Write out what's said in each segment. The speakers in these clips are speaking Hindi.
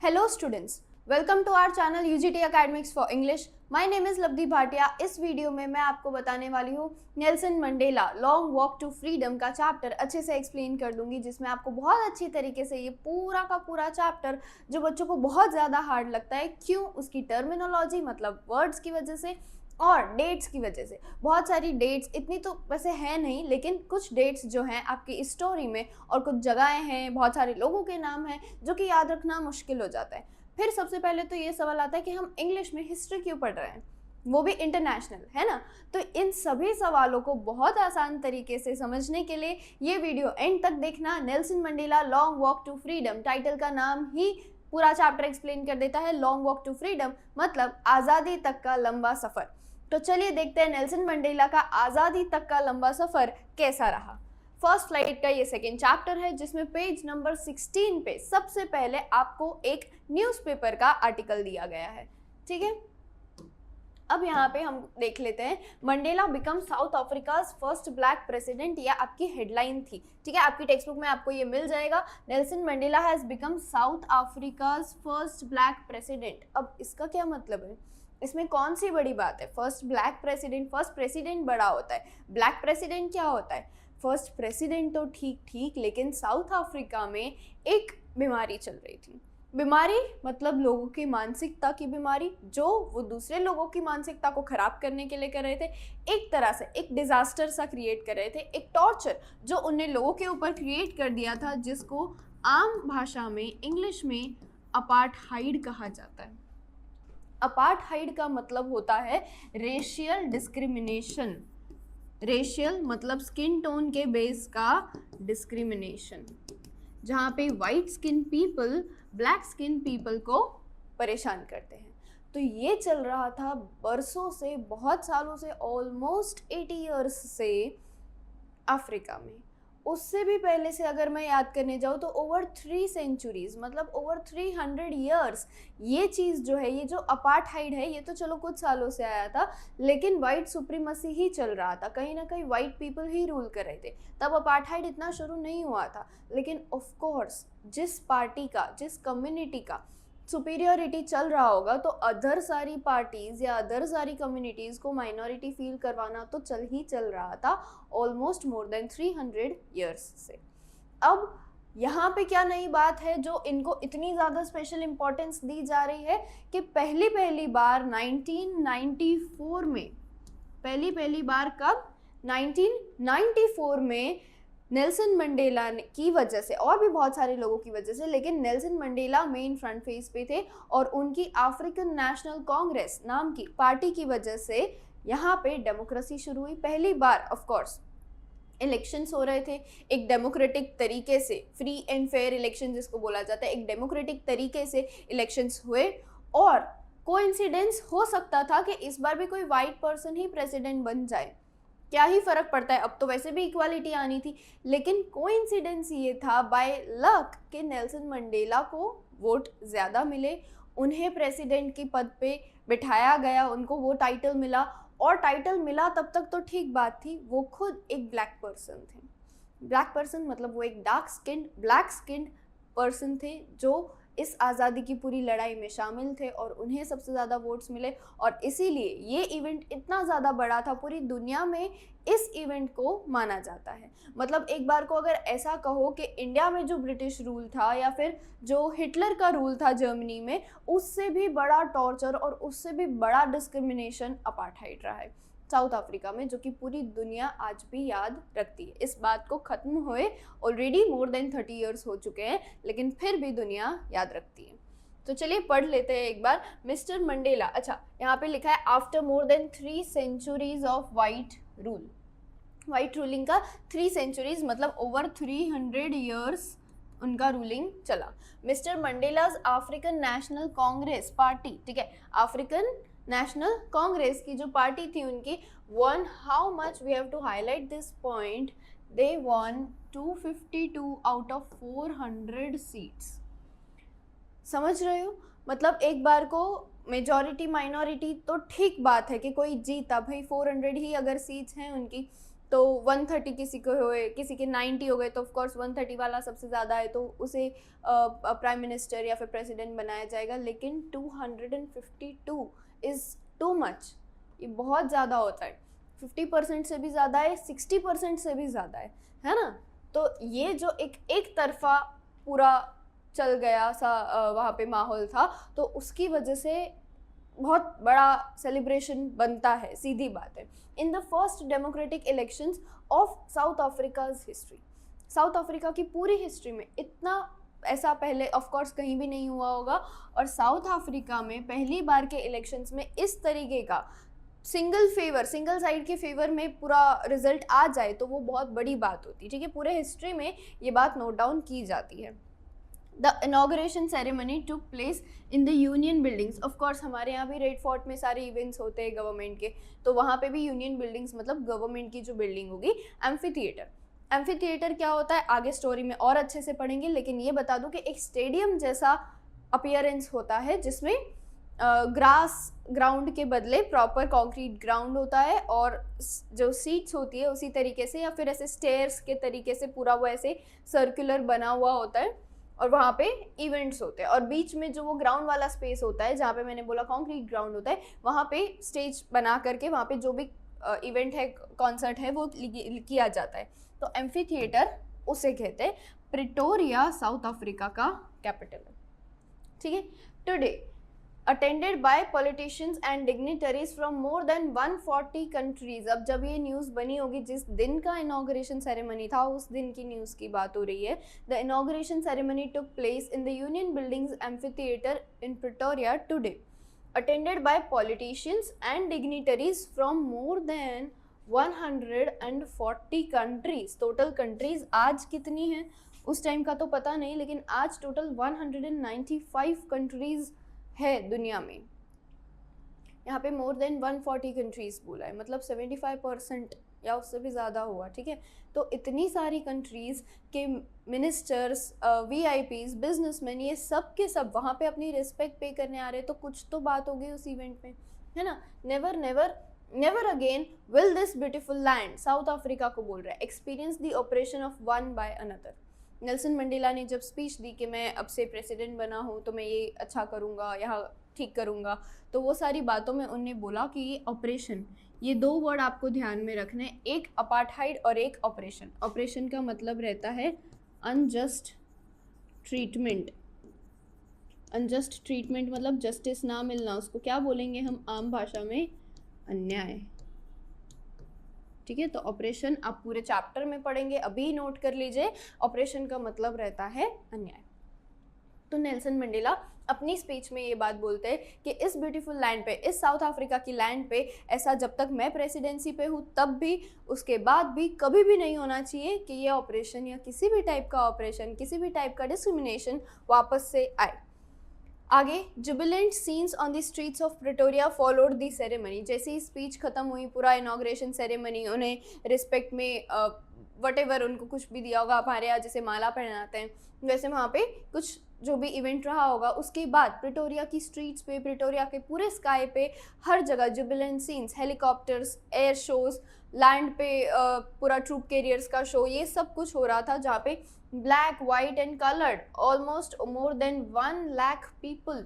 Hello students, welcome to our channel UGT Academics for English. My name is लवदी Bhatia. इस वीडियो में मैं आपको बताने वाली हूँ Nelson Mandela long walk to freedom का चैप्टर अच्छे से एक्सप्लेन कर दूंगी, जिसमें आपको बहुत अच्छी तरीके से ये पूरा का पूरा चैप्टर जो बच्चों को बहुत ज़्यादा हार्ड लगता है, क्यों, उसकी टर्मिनोलॉजी मतलब वर्ड्स की वजह से और डेट्स की वजह से. बहुत सारी डेट्स, इतनी तो वैसे है नहीं, लेकिन कुछ डेट्स जो हैं आपकी स्टोरी में और कुछ जगहें हैं, बहुत सारे लोगों के नाम हैं जो कि याद रखना मुश्किल हो जाता है. फिर सबसे पहले तो ये सवाल आता है कि हम इंग्लिश में हिस्ट्री क्यों पढ़ रहे हैं, वो भी इंटरनेशनल, है ना. तो इन सभी सवालों को बहुत आसान तरीके से समझने के लिए ये वीडियो एंड तक देखना. Nelson Mandela long walk to freedom, title का नाम ही पूरा चैप्टर एक्सप्लेन कर देता है. लॉन्ग वॉक टू फ्रीडम मतलब आज़ादी तक का लंबा सफ़र. तो चलिए देखते हैं नेल्सन मंडेला का आज़ादी तक का लंबा सफ़र कैसा रहा. फर्स्ट फ्लाइट का ये सेकेंड चैप्टर है, जिसमें पेज नंबर 16 पे सबसे पहले आपको एक न्यूज़पेपर का आर्टिकल दिया गया है. ठीक है, अब यहाँ पे हम देख लेते हैं. Mandela become south Africa's first black president, यह आपकी हेडलाइन थी. ठीक है, आपकी टेक्स्ट बुक में आपको ये मिल जाएगा. Nelson Mandela has become south Africa's first black president. अब इसका क्या मतलब है, इसमें कौन सी बड़ी बात है. First black president, first president बड़ा होता है, ब्लैक प्रेसिडेंट क्या होता है. फर्स्ट प्रेसिडेंट तो ठीक, लेकिन साउथ अफ्रीका में एक बीमारी चल रही थी. बीमारी मतलब लोगों की मानसिकता की बीमारी, जो वो दूसरे लोगों की मानसिकता को ख़राब करने के लिए कर रहे थे. एक तरह से एक डिज़ास्टर सा क्रिएट कर रहे थे, एक टॉर्चर जो उन्हें लोगों के ऊपर क्रिएट कर दिया था, जिसको आम भाषा में इंग्लिश में अपार्थाइड कहा जाता है. अपार्थाइड का मतलब होता है रेशियल डिस्क्रिमिनेशन. रेशियल मतलब स्किन टोन के बेस का डिस्क्रिमिनेशन, जहाँ पे white skin people black skin people को परेशान करते हैं. तो ये चल रहा था बरसों से, बहुत सालों से, ऑलमोस्ट 80 ईयर्स से अफ्रीका में. उससे भी पहले से अगर मैं याद करने जाऊँ तो ओवर 3 सेंचुरीज़ मतलब ओवर 300 ईयर्स ये चीज़ जो है, ये जो अपार्थाइड है, ये तो चलो कुछ सालों से आया था, लेकिन वाइट सुप्रीमसी ही चल रहा था. कहीं ना कहीं वाइट पीपल ही रूल कर रहे थे. तब अपार्थाइड इतना शुरू नहीं हुआ था, लेकिन ऑफ कोर्स जिस पार्टी का, जिस कम्युनिटी का सुपीरियरिटी चल रहा होगा, तो अदर सारी पार्टीज़ या अदर सारी कम्युनिटीज़ को माइनॉरिटी फील करवाना तो चल रहा था ऑलमोस्ट मोर देन 300 ईयर्स से. अब यहाँ पे क्या नई बात है जो इनको इतनी ज़्यादा स्पेशल इम्पोर्टेंस दी जा रही है कि पहली बार 1994 में, पहली बार कब, 1994 में नेल्सन मंडेला की वजह से और भी बहुत सारे लोगों की वजह से, लेकिन Nelson Mandela main front face पे थे और उनकी अफ्रीकन नेशनल कांग्रेस नाम की पार्टी की वजह से यहाँ पे डेमोक्रेसी शुरू हुई. पहली बार ऑफ कोर्स इलेक्शंस हो रहे थे एक डेमोक्रेटिक तरीके से, फ्री एंड फेयर इलेक्शन जिसको बोला जाता है, एक डेमोक्रेटिक तरीके से इलेक्शंस हुए. और कोइंसिडेंस हो सकता था कि इस बार भी कोई वाइट पर्सन ही प्रेसिडेंट बन जाए, क्या ही फ़र्क पड़ता है, अब तो वैसे भी इक्वालिटी आनी थी. लेकिन कोइंसिडेंस ये था बाय लक कि नेल्सन मंडेला को वोट ज़्यादा मिले, उन्हें प्रेसिडेंट की पद पे बिठाया गया, उनको वो टाइटल मिला. और टाइटल मिला तब तक तो ठीक बात थी, वो खुद एक ब्लैक पर्सन थे. ब्लैक पर्सन मतलब वो एक dark skinned black skinned person थे जो इस आज़ादी की पूरी लड़ाई में शामिल थे और उन्हें सबसे ज़्यादा वोट्स मिले. और इसीलिए ये इवेंट इतना ज़्यादा बड़ा था, पूरी दुनिया में इस इवेंट को माना जाता है. मतलब एक बार को अगर ऐसा कहो कि इंडिया में जो ब्रिटिश रूल था या फिर जो हिटलर का रूल था जर्मनी में, उससे भी बड़ा टॉर्चर और उससे भी बड़ा डिस्क्रिमिनेशन अपार्थाइड रहा है साउथ अफ्रीका में, जो कि पूरी दुनिया आज भी याद रखती है. इस बात को ख़त्म हुए ऑलरेडी मोर देन 30 ईयर्स हो चुके हैं, लेकिन फिर भी दुनिया याद रखती है. तो चलिए पढ़ लेते हैं एक बार. मिस्टर मंडेला, अच्छा यहाँ पे लिखा है after more than 3 centuries of white rule. White ruling का 3 सेंचुरीज मतलब ओवर 300 ईयर्स उनका रूलिंग चला. Mister Mandela's African National Congress party, ठीक है, अफ्रीकन नेशनल कांग्रेस की जो पार्टी थी उनकी, won how much, we have to highlight this point, they won 252 out of 400 seats. समझ रहे हो, मतलब एक बार को मेजॉरिटी माइनॉरिटी तो ठीक बात है कि कोई जीता, भाई 400 ही अगर सीट्स हैं उनकी, तो 130 किसी को हुए, किसी के 90 हो गए, तो ऑफकोर्स 130 वाला सबसे ज़्यादा है तो उसे प्राइम मिनिस्टर या फिर प्रेसिडेंट बनाया जाएगा। लेकिन 252 इज़ टू मच, ये बहुत ज़्यादा होता है। 50% से भी ज़्यादा है, 60% से भी ज़्यादा है ना। तो ये जो एक तरफा पूरा चल गया सा वहाँ पे माहौल था, तो उसकी वजह से बहुत बड़ा सेलिब्रेशन बनता है, सीधी बात है। इन the first democratic elections of south Africa's history, south Africa की पूरी हिस्ट्री में इतना ऐसा पहले ऑफ कोर्स कहीं भी नहीं हुआ होगा। और साउथ अफ्रीका में पहली बार के इलेक्शंस में इस तरीके का सिंगल साइड के फेवर में पूरा रिजल्ट आ जाए तो वो बहुत बड़ी बात होती है, ठीक है। पूरे हिस्ट्री में ये बात नोट डाउन की जाती है। The inauguration ceremony took place in the Union buildings. Of course हमारे यहाँ भी रेड फोर्ट में सारे इवेंट्स होते हैं गवर्नमेंट के, तो वहाँ पे भी यूनियन बिल्डिंग्स मतलब गवर्नमेंट की जो बिल्डिंग होगी। एम्फी थिएटर क्या होता है आगे स्टोरी में और अच्छे से पढ़ेंगे, लेकिन ये बता दूं कि एक स्टेडियम जैसा अपीयरेंस होता है जिसमें ग्रास ग्राउंड के बदले प्रॉपर कंक्रीट ग्राउंड होता है, और जो सीट्स होती है उसी तरीके से या फिर ऐसे स्टेयर्स के तरीके से पूरा वो ऐसे सर्कुलर बना हुआ होता है, और वहाँ पे इवेंट्स होते हैं। और बीच में जो वो ग्राउंड वाला स्पेस होता है जहाँ पे मैंने बोला कंक्रीट ग्राउंड होता है, वहाँ पे स्टेज बना करके वहाँ पे जो भी इवेंट है, कॉन्सर्ट है, वो किया जाता है। तो एम्फी थिएटर उसे कहते हैं। प्रिटोरिया साउथ अफ्रीका का कैपिटल है, ठीक है। Today attended by politicians and dignitaries from more than 140 countries. अब जब ये न्यूज़ बनी होगी, जिस दिन का इनाग्रेशन सेरेमनी था उस दिन की न्यूज़ की बात हो रही है। The inauguration ceremony took place in the Union buildings amphi theatre in Pretoria today, attended by politicians and dignitaries from more than 140 countries. Total countries आज कितनी हैं उस टाइम का तो पता नहीं, लेकिन आज टोटल 195 कंट्रीज है दुनिया में। यहाँ पे मोर देन 140 कंट्रीज बोला है, मतलब 75% या उससे भी ज़्यादा हुआ, ठीक है। तो इतनी सारी कंट्रीज़ के मिनिस्टर्स, VIPs, बिजनेसमैन, ये सब के सब वहाँ पे अपनी रिस्पेक्ट पे करने आ रहे, तो कुछ तो बात हो गई उस इवेंट में, है ना। Never never never again will this beautiful land, south Africa को बोल रहा है, experience the operation of one by another. Nelson Mandela ने जब स्पीच दी कि मैं अब से प्रेसिडेंट बना हूँ तो मैं ये अच्छा करूँगा, यहाँ ठीक करूँगा, तो वो सारी बातों में उनने बोला कि ये ऑपरेशन, ये दो वर्ड आपको ध्यान में रखने, एक अपार्थाइड और एक ऑपरेशन। ऑपरेशन का मतलब रहता है अनजस्ट ट्रीटमेंट। अनजस्ट ट्रीटमेंट मतलब जस्टिस ना मिलना, उसको क्या बोलेंगे हम आम भाषा में? अन्याय, ठीक है। तो ऑपरेशन आप पूरे चैप्टर में पढ़ेंगे, अभी नोट कर लीजिए। ऑपरेशन का मतलब रहता है अन्याय। तो नेल्सन मंडेला अपनी स्पीच में ये बात बोलते हैं कि इस ब्यूटीफुल लैंड पे, इस साउथ अफ्रीका की लैंड पे ऐसा जब तक मैं प्रेसिडेंसी पे हूँ तब भी, उसके बाद भी कभी भी नहीं होना चाहिए कि ये ऑपरेशन या किसी भी टाइप का ऑपरेशन, किसी भी टाइप का डिस्क्रिमिनेशन वापस से आए। आगे, Jubilant scenes on the streets of Pretoria followed the ceremony. जैसे ही स्पीच खत्म हुई, पूरा इनाग्रेशन सेरेमनी, उन्हें रिस्पेक्ट में वटेवर उनको कुछ भी दिया होगा, हमारे यहाँ जैसे माला पहनाते हैं वैसे वहाँ पे कुछ जो भी इवेंट रहा होगा, उसके बाद प्रिटोरिया की स्ट्रीट्स पे, प्रिटोरिया के पूरे स्काई पे, हर जगह Jubilant scenes, helicopters, air shows, land पे पूरा ट्रूप कैरियर्स का शो, ये सब कुछ हो रहा था, जहाँ पे black, white and coloured almost more than 1 lakh people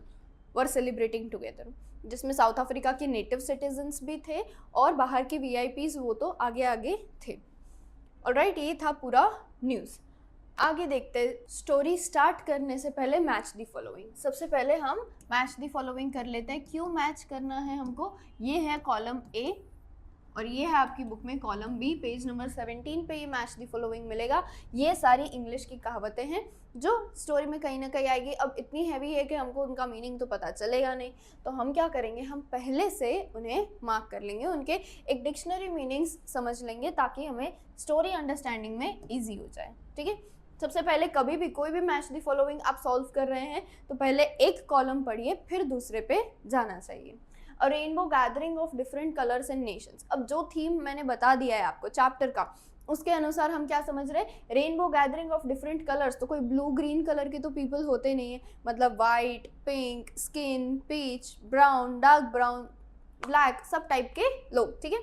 were celebrating together, जिसमें साउथ अफ्रीका के नेटिव सिटीजन्स भी थे और बाहर के VIPs, वो तो आगे आगे थे। ऑलराइट, ये था पूरा न्यूज़। आगे देखते हैं। स्टोरी स्टार्ट करने से पहले मैच द फॉलोइंग। सबसे पहले हम मैच द फॉलोइंग कर लेते हैं। क्यों मैच करना है हमको? ये है कॉलम A और ये है आपकी बुक में कॉलम B, पेज नंबर 17 पे ये मैच द फॉलोइंग मिलेगा। ये सारी इंग्लिश की कहावतें हैं जो स्टोरी में कहीं ना कहीं आएगी। अब इतनी हैवी है कि हमको उनका मीनिंग तो पता चलेगा नहीं, तो हम क्या करेंगे, हम पहले से उन्हें मार्क कर लेंगे, उनके एक डिक्शनरी मीनिंग्स समझ लेंगे ताकि हमें स्टोरी अंडरस्टैंडिंग में ईजी हो जाए, ठीक है। सबसे पहले कभी भी कोई भी मैच द फॉलोइंग आप सॉल्व कर रहे हैं तो पहले एक कॉलम पढ़िए, फिर दूसरे पे जाना चाहिए। अ rainbow gathering of different colours and Nations. अब जो थीम मैंने बता दिया है आपको चैप्टर का, उसके अनुसार हम क्या समझ रहे हैं, rainbow gathering of different colours, तो कोई ब्लू ग्रीन कलर के तो पीपल होते नहीं है, मतलब white, pink, skin, peach, brown, dark brown, black, सब टाइप के लोग, ठीक है।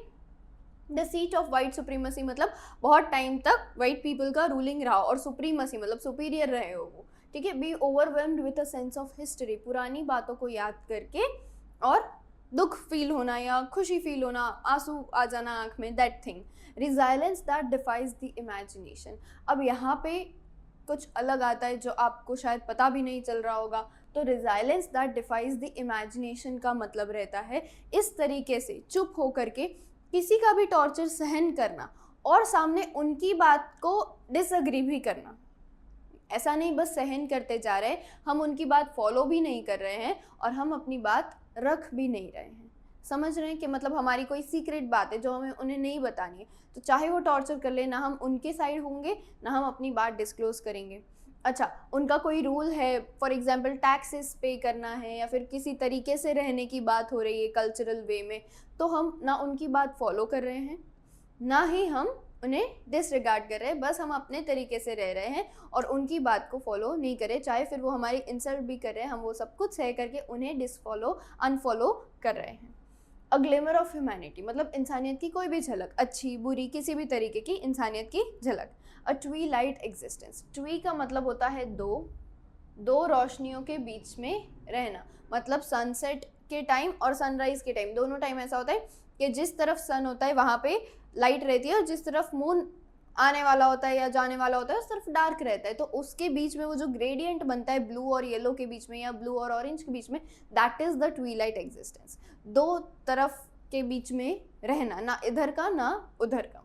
The seat of white supremacy मतलब बहुत टाइम तक वाइट पीपल का रूलिंग रहा, और सुप्रीमसी मतलब सुपीरियर रहे हो वो, ठीक है। Be overwhelmed with a sense of history, पुरानी बातों को याद करके और दुख फील होना या खुशी फील होना, आंसू आ जाना आंख में, that thing. Resilience that defies the imagination. अब यहाँ पे कुछ अलग आता है जो आपको शायद पता भी नहीं चल रहा होगा। तो resilience that defies the imagination का मतलब रहता है इस तरीके से चुप होकर के किसी का भी टॉर्चर सहन करना और सामने उनकी बात को डिसएग्री भी करना। ऐसा नहीं बस सहन करते जा रहे हैं, हम उनकी बात फॉलो भी नहीं कर रहे हैं और हम अपनी बात रख भी नहीं रहे हैं। समझ रहे हैं कि मतलब हमारी कोई सीक्रेट बात है जो हमें उन्हें नहीं बतानी है, तो चाहे वो टॉर्चर कर ले, ना हम उनके साइड होंगे ना हम अपनी बात डिस्क्लोज करेंगे। अच्छा, उनका कोई रूल है, फॉर एग्जांपल टैक्सेस पे करना है या फिर किसी तरीके से रहने की बात हो रही है कल्चरल वे में, तो हम ना उनकी बात फॉलो कर रहे हैं ना ही हम उन्हें डिसरिगार्ड कर रहे हैं, बस हम अपने तरीके से रह रहे हैं और उनकी बात को फॉलो नहीं करें, चाहे फिर वो हमारी इंसल्ट भी कर रहे हैं, हम वो सब कुछ सह करके उन्हें अनफॉलो कर रहे हैं। अ ग्लिमर ऑफ ह्यूमैनिटी मतलब इंसानियत की कोई भी झलक, अच्छी बुरी किसी भी तरीके की इंसानियत की झलक। अ ट्वी लाइट एग्जिस्टेंस, ट्वी का मतलब होता है दो रोशनियों के बीच में रहना, मतलब सनसेट के टाइम और सनराइज के टाइम, दोनों टाइम ऐसा होता है कि जिस तरफ सन होता है वहाँ पे लाइट रहती है और जिस तरफ मून आने वाला होता है या जाने वाला होता है उस तरफ डार्क रहता है। तो उसके बीच में वो जो ग्रेडियंट बनता है ब्लू और येलो के बीच में या ब्लू और ऑरेंज के बीच में, दैट इज द ट्वीलाइट एग्जिस्टेंस। दो तरफ के बीच में रहना, ना इधर का ना उधर का।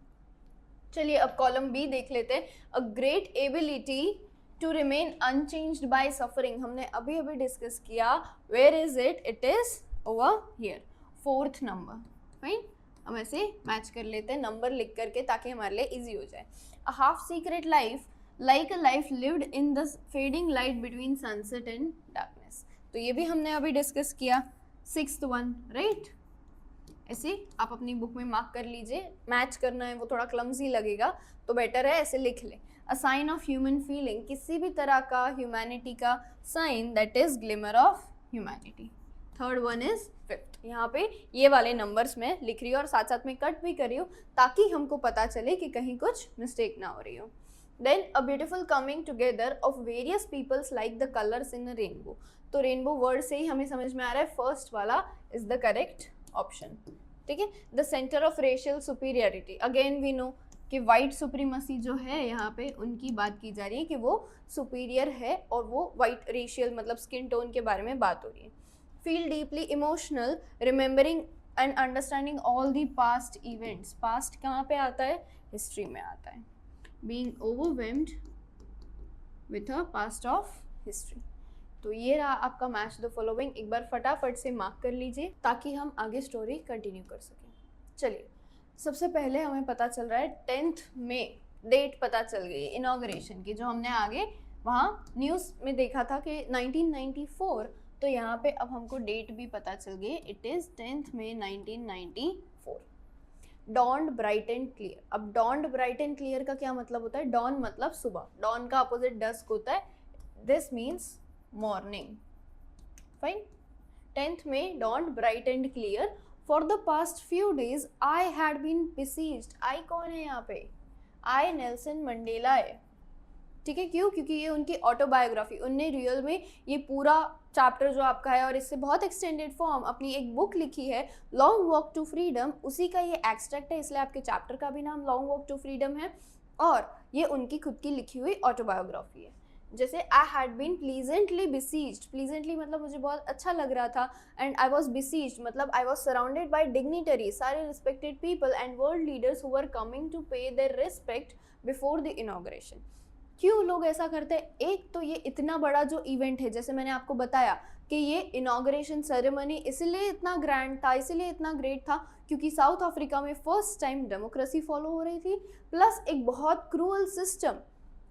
चलिए अब कॉलम बी देख लेते हैं। A great ability to remain unchanged by suffering, हमने अभी अभी डिस्कस किया। Where is it? It is over here, 4th number. Fine, हम ऐसे मैच कर लेते हैं नंबर लिख करके ताकि हमारे लिए इजी हो जाए। A half secret life like a life lived in the fading light between sunset and darkness, तो ये भी हमने अभी डिस्कस किया। 6th one, right. ऐसे आप अपनी बुक में मार्क कर लीजिए, मैच करना है वो थोड़ा क्लमजी लगेगा तो बेटर है ऐसे लिख लें। A sign of human feeling, किसी भी तरह का ह्यूमैनिटी का sign, that is glimmer of humanity. 3rd one is 5th। यहाँ पे ये वाले नंबर्स में लिख रही हूँ और साथ साथ में कट भी कर रही हूँ ताकि हमको पता चले कि कहीं कुछ मिस्टेक ना हो रही हो। Then a beautiful coming together of various peoples like the colours in a rainbow, तो रेनबो वर्ड से ही हमें समझ में आ रहा है फर्स्ट वाला इज द करेक्ट ऑप्शन, ठीक है। The centre of racial superiority, again we know कि वाइट सुप्रीमसी जो है यहाँ पे उनकी बात की जा रही है कि वो सुपीरियर है और वो वाइट रेशियल मतलब स्किन टोन के बारे में बात हो रही है। Feel deeply emotional remembering and understanding all the past events, past कहाँ पे आता है? हिस्ट्री में आता है। Being overwhelmed with a past of history, तो ये रहा आपका मैच द फॉलोइंग। एक बार फटाफट से मार्क कर लीजिए ताकि हम आगे स्टोरी कंटिन्यू कर सकें। चलिए सबसे पहले हमें पता चल रहा है 10th में डेट पता चल गई है इनॉग्रेशन की, जो हमने आगे वहाँ न्यूज़ में देखा था कि 1994, तो यहाँ पे अब हमको डेट भी पता चल गई, इट इज़ 10th में 1994। डॉन्ड ब्राइट एंड क्लियर, अब डॉन्ड ब्राइट एंड क्लियर का क्या मतलब होता है? डॉन मतलब सुबह, डॉन का अपोजिट डस्क होता है, this means morning. Fine, 10th में dawned bright and clear. For the past few days I had been besieged, I कौन है यहाँ पे? आई नेल्सन मंडेला है, ठीक है। क्यों? क्योंकि ये उनकी ऑटोबायोग्राफी, उनने रियल में ये पूरा चैप्टर जो आपका है और इससे बहुत एक्सटेंडेड फॉर्म अपनी एक बुक लिखी है लॉन्ग वॉक टू फ्रीडम, उसी का ये एक्सट्रैक्ट है, इसलिए आपके चैप्टर का भी नाम लॉन्ग वॉक टू फ्रीडम है और ये उनकी खुद की लिखी हुई ऑटोबायोग्राफी है। जैसे I had been pleasantly besieged, pleasantly मतलब मुझे बहुत अच्छा लग रहा था, एंड आई वॉज बिसीज्ड मतलब I was surrounded by dignitary, सारे respected people and world leaders who were coming to pay their respect before the inauguration. क्यों लोग ऐसा करते हैं? एक तो ये इतना बड़ा जो इवेंट है, जैसे मैंने आपको बताया कि ये इनॉग्रेशन सेरेमनी इसलिए इतना ग्रैंड था, इसलिए इतना ग्रेट था क्योंकि साउथ अफ्रीका में फर्स्ट टाइम डेमोक्रेसी फॉलो हो रही थी, प्लस एक बहुत क्रूअल सिस्टम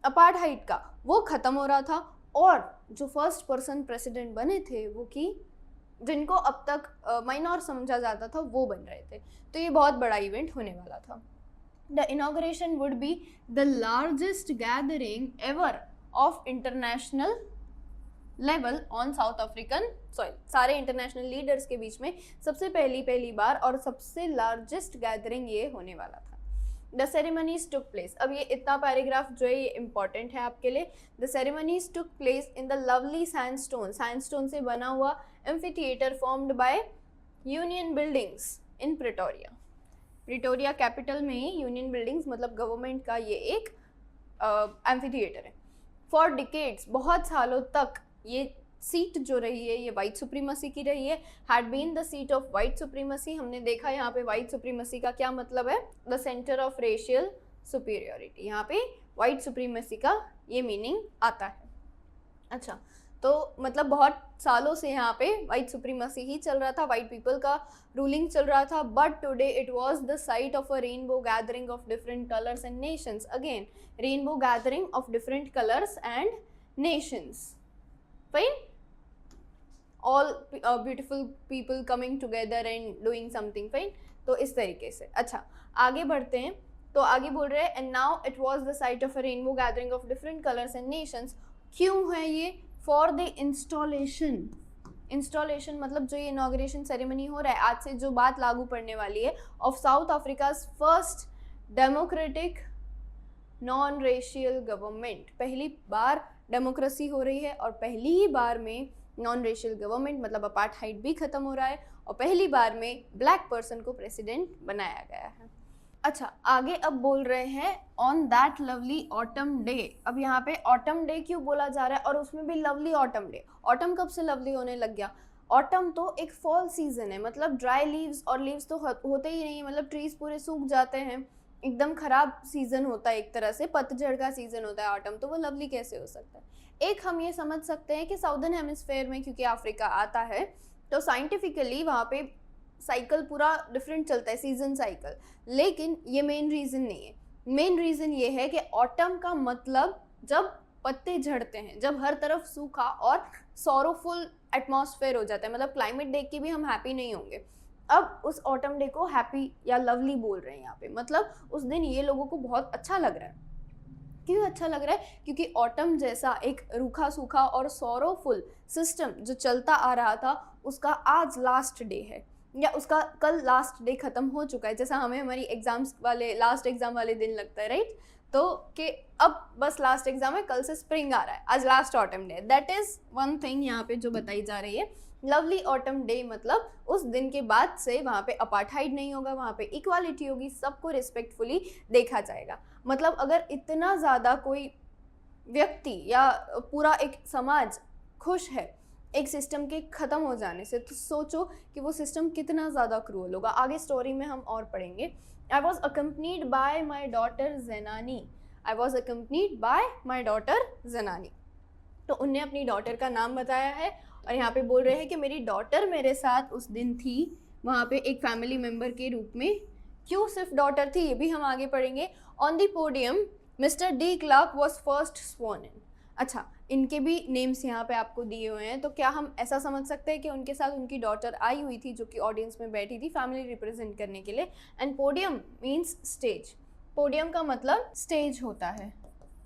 अपार्थाइड का वो ख़त्म हो रहा था, और जो फर्स्ट पर्सन प्रेसिडेंट बने थे वो कि जिनको अब तक माइनॉर समझा जाता था वो बन रहे थे, तो ये बहुत बड़ा इवेंट होने वाला था। The inauguration would be the largest gathering ever of international level on south African soil. सारे इंटरनेशनल लीडर्स के बीच में सबसे पहली बार और सबसे लार्जेस्ट गैदरिंग ये होने वाला था। द सेरेमनीज टुक प्लेस, अब ये इतना पैराग्राफ जो है ये इंपॉर्टेंट है आपके लिए। The ceremonies took place in the lovely sandstone से बना हुआ amphitheatre formed by Union buildings in Pretoria capital में ही यूनियन बिल्डिंग्स मतलब गवर्नमेंट का ये एक एम्फीथिएटर है। फॉर डिकेड्स, बहुत सालों तक ये सीट जो रही है ये वाइट सुप्रीमसी की रही है। Had been the seat of white supremacy, हमने देखा यहाँ पे वाइट सुप्रीमसी का क्या मतलब है, the centre of racial superiority. यहाँ पे वाइट सुप्रीमसी का ये मीनिंग आता है। अच्छा, तो मतलब बहुत सालों से यहाँ पे वाइट सुप्रीमसी ही चल रहा था, वाइट पीपल का रूलिंग चल रहा था। But today it was the site of a rainbow gathering of different colours and Nations. Again rainbow gathering of different colours and Nations, fine, all beautiful people coming together and doing something, fine. तो इस तरीके से। अच्छा, आगे बढ़ते हैं। तो आगे बोल रहे हैं and now it was the site of a rainbow gathering of different colours and Nations. क्यों है ये? फॉर द इंस्टॉलेशन मतलब जो ये इनॉग्रेशन सेरेमनी हो रहा है, आज से जो बात लागू पड़ने वाली है, of south Africa's first democratic non racial government. पहली बार डेमोक्रेसी हो रही है और पहली ही बार में नॉन रेशियल गवर्नमेंट मतलब अपार्थाइड भी खत्म हो रहा है और पहली बार में ब्लैक पर्सन को प्रेसिडेंट बनाया गया है। अच्छा, आगे अब बोल रहे हैं on that lovely autumn day. अब यहाँ पे ऑटम डे क्यों बोला जा रहा है और उसमें भी लवली ऑटम डे? ऑटम कब से लवली होने लग गया? ऑटम तो एक फॉल सीजन है, मतलब ड्राई लीव्स, और लीव्स तो होते ही नहीं, मतलब ट्रीज पूरे सूख जाते हैं, एकदम खराब सीजन होता है, एक तरह से पतझड़ का सीजन होता है ऑटम, तो वो लवली कैसे हो सकता है? एक हम ये समझ सकते हैं कि साउदर्न हेमिस्फेयर में क्योंकि अफ्रीका आता है तो साइंटिफिकली वहाँ पे साइकिल पूरा डिफरेंट चलता है, सीजन साइकिल। लेकिन ये मेन रीज़न नहीं है। मेन रीज़न ये है कि ऑटम का मतलब जब पत्ते झड़ते हैं, जब हर तरफ सूखा और सॉरोफुल एटमॉस्फेयर हो जाता है, मतलब क्लाइमेट देख के भी हम हैप्पी नहीं होंगे। अब उस ऑटम डे को हैप्पी या लवली बोल रहे हैं यहाँ पे, मतलब उस दिन ये लोगों को बहुत अच्छा लग रहा है। क्यों अच्छा लग रहा है? क्योंकि ऑटम जैसा एक रूखा सूखा और सॉरोफुल सिस्टम जो चलता आ रहा था उसका आज लास्ट डे है, या उसका कल लास्ट डे खत्म हो चुका है, जैसा हमें हमारी एग्जाम्स वाले लास्ट एग्जाम वाले दिन लगता है, राइट? तो कि अब बस लास्ट एग्जाम है, कल से स्प्रिंग आ रहा है, आज last autumn day. That is one thing यहाँ पे जो बताई जा रही है। लवली ऑटम डे मतलब उस दिन के बाद से वहाँ पे अपार्थाइड नहीं होगा, वहाँ पे इक्वालिटी होगी, सबको रिस्पेक्टफुली देखा जाएगा। मतलब अगर इतना ज़्यादा कोई व्यक्ति या पूरा एक समाज खुश है एक सिस्टम के ख़त्म हो जाने से, तो सोचो कि वो सिस्टम कितना ज़्यादा क्रूअल होगा। आगे स्टोरी में हम और पढ़ेंगे। I was accompanied by my daughter Zenani. I was accompanied by my daughter Zenani, तो उनने अपनी डॉटर का नाम बताया है और यहाँ पे बोल रहे हैं कि मेरी डॉटर मेरे साथ उस दिन थी वहाँ पे एक फैमिली मेम्बर के रूप में। क्यों सिर्फ डॉटर थी ये भी हम आगे पढ़ेंगे। On the podium mister de Clark was first sworn इन। अच्छा, इनके भी नेम्स यहाँ पे आपको दिए हुए हैं, तो क्या हम ऐसा समझ सकते हैं कि उनके साथ उनकी डॉटर आई हुई थी जो कि ऑडियंस में बैठी थी फैमिली रिप्रेजेंट करने के लिए। And podium means stage, podium का मतलब स्टेज होता है,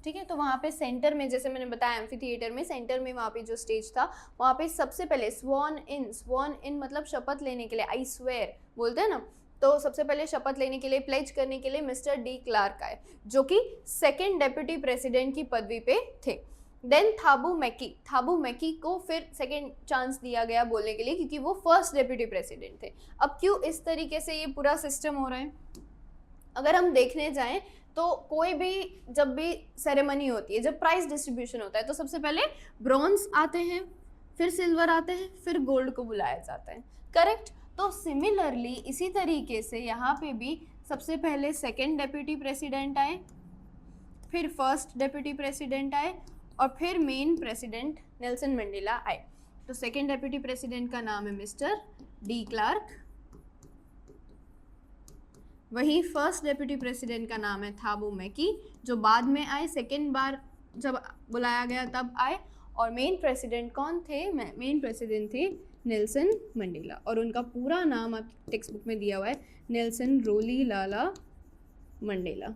ठीक है? तो वहाँ पे सेंटर में, जैसे मैंने बताया एम्फी थिएटर में सेंटर में वहाँ पे जो स्टेज था वहाँ पे सबसे पहले स्वॉन इन मतलब शपथ लेने के लिए, आई स्वेयर बोलते हैं ना, तो सबसे पहले शपथ लेने के लिए, प्लेज करने के लिए मिस्टर डी क्लार्क आए जो कि सेकेंड डेप्यूटी प्रेसिडेंट की पदवी पे थे। देन थाबू मैकी को फिर सेकेंड चांस दिया गया बोलने के लिए क्योंकि वो फर्स्ट डेप्यूटी प्रेसिडेंट थे। अब क्यों इस तरीके से ये पूरा सिस्टम हो रहा है? अगर हम देखने जाएं तो कोई भी जब भी सेरेमनी होती है, जब प्राइज डिस्ट्रीब्यूशन होता है, तो सबसे पहले ब्रॉन्ज आते हैं, फिर सिल्वर आते हैं, फिर गोल्ड को बुलाया जाता है, करेक्ट? तो सिमिलरली इसी तरीके से यहाँ पे भी सबसे पहले सेकेंड डेप्यूटी प्रेसिडेंट आए, फिर फर्स्ट डेप्यूटी प्रेसिडेंट आए और फिर मेन प्रेसिडेंट नेल्सन मंडेला आए। तो सेकेंड डेप्यूटी प्रेसिडेंट का नाम है मिस्टर डी क्लार्क, वही फर्स्ट डेप्यूटी प्रेसिडेंट का नाम है थाबू मैकी जो बाद में आए, सेकेंड बार जब बुलाया गया तब आए। और मेन प्रेसिडेंट कौन थे? मेन प्रेसिडेंट थे नेल्सन मंडेला, और उनका पूरा नाम आप टेक्स्ट बुक में दिया हुआ है, नेल्सन रोली लाला मंडेला।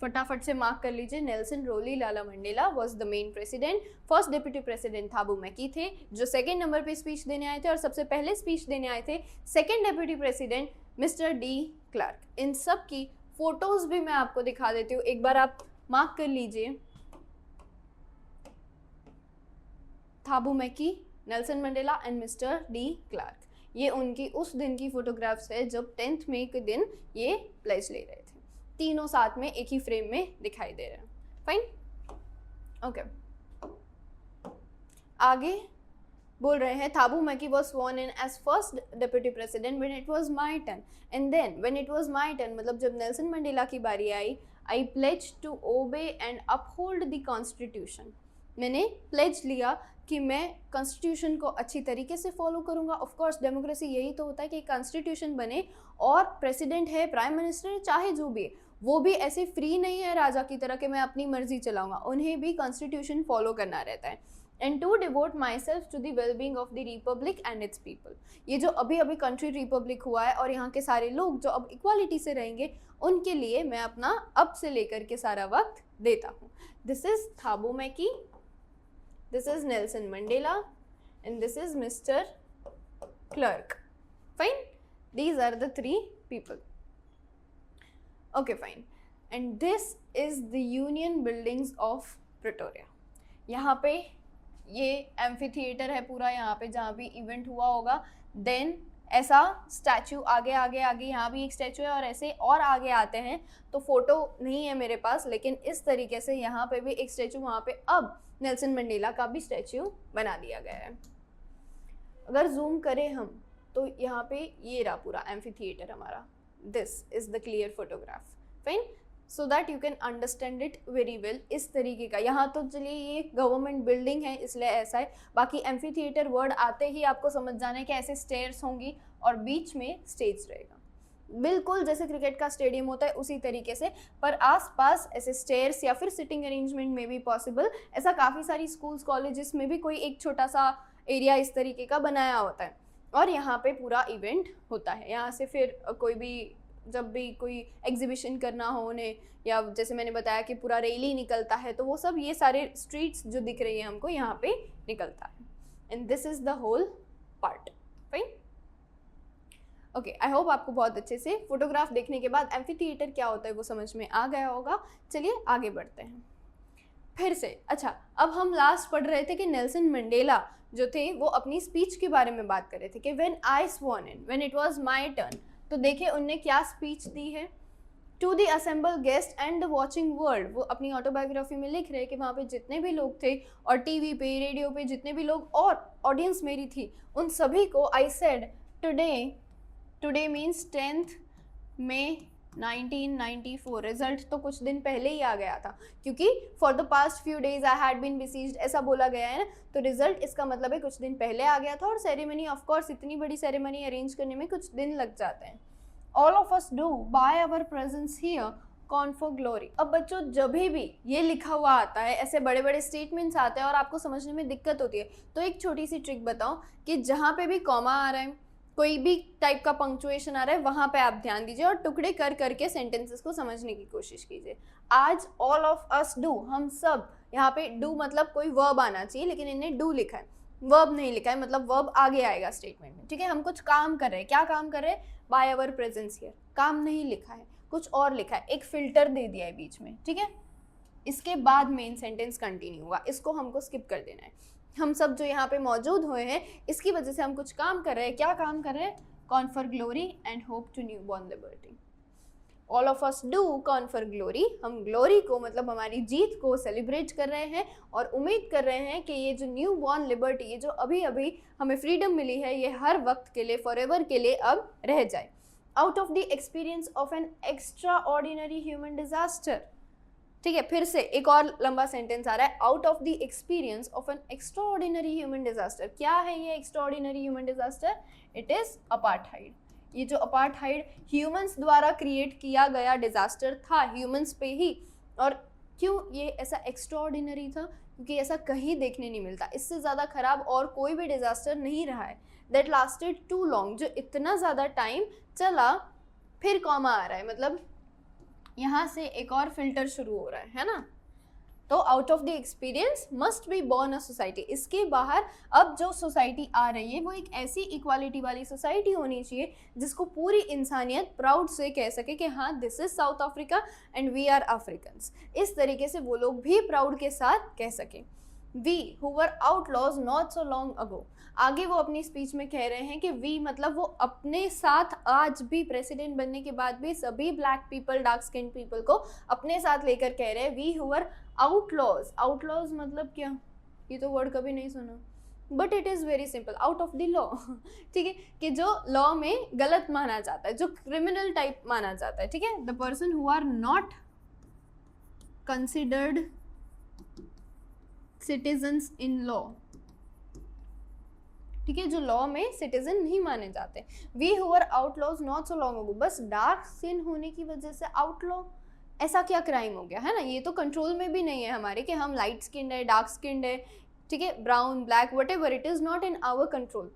फटाफट से मार्क कर लीजिए, Nelson Rolihlahla Mandela was the main president. First deputy president Thabo Mbeki थे, जो सेकेंड नंबर पे स्पीच देने आए थे, और सबसे पहले स्पीच देने आए थे second deputy president mister de Klerk. इन सब की फोटोज भी मैं आपको दिखा देती हूँ, एक बार आप मार्क कर लीजिए। Thabo Mbeki, Nelson Mandela and mister de Klerk, ये उनकी उस दिन की फोटोग्राफ्स है जब 10th मई के दिन ये प्लेज ले रहे थे। तीनों साथ में एक ही फ्रेम में दिखाई दे रहे हैं। Fine, okay. आगे बोल रहे हैं, थाबू मैकी was sworn in as first deputy president when it was my turn, and then when it was my turn मतलब जब नेल्सन मंडेला की बारी आई, I pledged to obey and uphold the constitution। मैंने प्लेज लिया कि मैं कॉन्स्टिट्यूशन को अच्छी तरीके से फॉलो करूंगा। ऑफ कोर्स डेमोक्रेसी यही तो होता है कि कॉन्स्टिट्यूशन बने, और प्रेसिडेंट है, प्राइम मिनिस्टर है, चाहे जो भी है, वो भी ऐसे फ्री नहीं है राजा की तरह कि मैं अपनी मर्जी चलाऊंगा, उन्हें भी कॉन्स्टिट्यूशन फॉलो करना रहता है। And to devote my self to the wellbeing of the republic and its people. ये जो अभी अभी कंट्री रिपब्लिक हुआ है और यहाँ के सारे लोग जो अब इक्वालिटी से रहेंगे, उनके लिए मैं अपना अब से लेकर के सारा वक्त देता हूँ। This is Thabo Mbeki, this is Nelson Mandela, and this is Mr. Clark. Fine, these are the three people. Okay, fine. And this is the Union Buildings of Pretoria. यहाँ पे ये एम्फी थिएटर है पूरा, यहाँ पे जहाँ भी इवेंट हुआ होगा। देन ऐसा स्टैचू आगे आगे आगे, यहाँ भी एक स्टैचू है, और ऐसे और आगे आते हैं तो फोटो नहीं है मेरे पास, लेकिन इस तरीके से यहाँ पे भी एक स्टैचू, वहाँ पे अब नेल्सन मंडेला का भी स्टैचू बना दिया गया है। अगर जूम करें हम तो यहाँ पे ये रहा पूरा एम्फी थिएटर हमारा। This is the clear photograph. Fine, so that you can understand it very well. इस तरीके का यहाँ तो चलिए ये गवर्नमेंट बिल्डिंग है इसलिए ऐसा है, बाकी एम्फी थिएटर वर्ड आते ही आपको समझ जाना है कि ऐसे स्टेयर्स होंगी और बीच में स्टेज रहेगा, बिल्कुल जैसे क्रिकेट का स्टेडियम होता है उसी तरीके से, पर आसपास ऐसे स्टेयर्स या फिर सिटिंग अरेंजमेंट में भी पॉसिबल। ऐसा काफ़ी सारी स्कूल्स कॉलेजेस में भी कोई एक छोटा सा एरिया इस तरीके का बनाया होता है, और यहाँ पे पूरा इवेंट होता है। यहाँ से फिर कोई भी जब भी कोई एग्जीबिशन करना हो उन्हें, या जैसे मैंने बताया कि पूरा रैली निकलता है, तो वो सब ये सारे स्ट्रीट्स जो दिख रही है हमको यहाँ पे निकलता है। And this is the whole part. Fine, okay, I hope आपको बहुत अच्छे से फोटोग्राफ देखने के बाद एम्फी थिएटर क्या होता है वो समझ में आ गया होगा। चलिए आगे बढ़ते हैं फिर से। अच्छा, अब हम लास्ट पढ़ रहे थे कि नेल्सन मंडेला जो थे वो अपनी स्पीच के बारे में बात कर रहे थे कि when I sworn in, when it was my turn. तो देखिए उनने क्या स्पीच दी है। To the assembled guests and the watching world, वो अपनी ऑटोबायोग्राफी में लिख रहे हैं कि वहाँ पे जितने भी लोग थे और टीवी पे रेडियो पे जितने भी लोग और ऑडियंस मेरी थी, उन सभी को I said today means 10th मई 1994। रिजल्ट तो कुछ दिन पहले ही आ गया था, क्योंकि for the past few days I had been besieged, ऐसा बोला गया है ना, तो रिजल्ट इसका मतलब है कुछ दिन पहले आ गया था। और सेरेमनी, ऑफ कोर्स इतनी बड़ी सेरेमनी अरेंज करने में कुछ दिन लग जाते हैं। All of us do by our presence here confer glory. अब बच्चों जब भी ये लिखा हुआ आता है, ऐसे बड़े बड़े स्टेटमेंट्स आते हैं और आपको समझने में दिक्कत होती है, तो एक छोटी सी ट्रिक बताऊं कि जहाँ पे भी कॉमा आ रहा है, कोई भी टाइप का पंक्चुएशन आ रहा है, वहाँ पे आप ध्यान दीजिए और टुकड़े कर करके सेंटेंसेस को समझने की कोशिश कीजिए। आज ऑल ऑफ अस डू, हम सब, यहाँ पे डू मतलब कोई वर्ब आना चाहिए, लेकिन इन्हें डू लिखा है, वर्ब नहीं लिखा है, मतलब वर्ब आगे आएगा स्टेटमेंट में। ठीक है, हम कुछ काम कर रहे हैं, क्या काम कर रहे हैं? बाय आवर प्रेजेंस हियर, काम नहीं लिखा है, कुछ और लिखा है, एक फिल्टर दे दिया है बीच में। ठीक है, इसके बाद मेन सेंटेंस कंटिन्यू हुआ, इसको हमको स्किप कर देना है। हम सब जो यहाँ पे मौजूद हुए हैं, इसकी वजह से हम कुछ काम कर रहे हैं। क्या काम कर रहे हैं? Confer glory and hope to new born liberty. All of us do confer glory, हम ग्लोरी को मतलब हमारी जीत को सेलिब्रेट कर रहे हैं और उम्मीद कर रहे हैं कि ये जो न्यू बॉर्न लिबर्टी, ये जो अभी अभी हमें फ्रीडम मिली है, ये हर वक्त के लिए, फॉर एवर के लिए अब रह जाए। Out of the experience of an extra ordinary human disaster. ठीक है, फिर से एक और लंबा सेंटेंस आ रहा है, out of the experience of an extra ordinary human disaster. क्या है ये extra ordinary human disaster? It is apartheid. ये जो अपार्थाइड ह्यूमंस द्वारा क्रिएट किया गया डिजास्टर था, ह्यूमंस पे ही। और क्यों ये ऐसा एक्स्ट्रा ऑर्डिनरी था? क्योंकि ऐसा कहीं देखने नहीं मिलता, इससे ज़्यादा खराब और कोई भी डिजास्टर नहीं रहा है। दैट लास्टेड टू लॉन्ग, जो इतना ज़्यादा टाइम चला। फिर कॉमा आ रहा है, मतलब यहाँ से एक और फिल्टर शुरू हो रहा है ना। तो out of the experience must be born a society, इसके बाहर अब जो सोसाइटी आ रही है वो एक ऐसी इक्वालिटी वाली सोसाइटी होनी चाहिए जिसको पूरी इंसानियत प्राउड से कह सके कि हाँ this is South Africa and we are Africans. इस तरीके से वो लोग भी प्राउड के साथ कह सकें। We who were outlaws not so long ago, आगे वो अपनी स्पीच में कह रहे हैं कि वी मतलब वो अपने साथ आज भी प्रेसिडेंट बनने के बाद भी सभी black people, dark skin people को अपने साथ लेकर कह रहे हैं we who were outlaws. Outlaws मतलब क्या, ये तो वर्ड कभी नहीं सुना, but it is very simple, out of the law. ठीक है, कि जो लॉ में गलत माना जाता है, जो क्रिमिनल टाइप माना जाता है, ठीक है, the person who are not considered citizens in law, ठीक है, जो लॉ में सिटीजन नहीं माने जाते। We who are outlaws not so long ago, बस डार्क स्किन होने की वजह से आउटलॉ, ऐसा क्या क्राइम हो गया है ना, ये तो कंट्रोल में भी नहीं है हमारे कि हम लाइट स्किन है, डार्क स्किन है, ठीक है, brown, black, whatever, it is not in our control.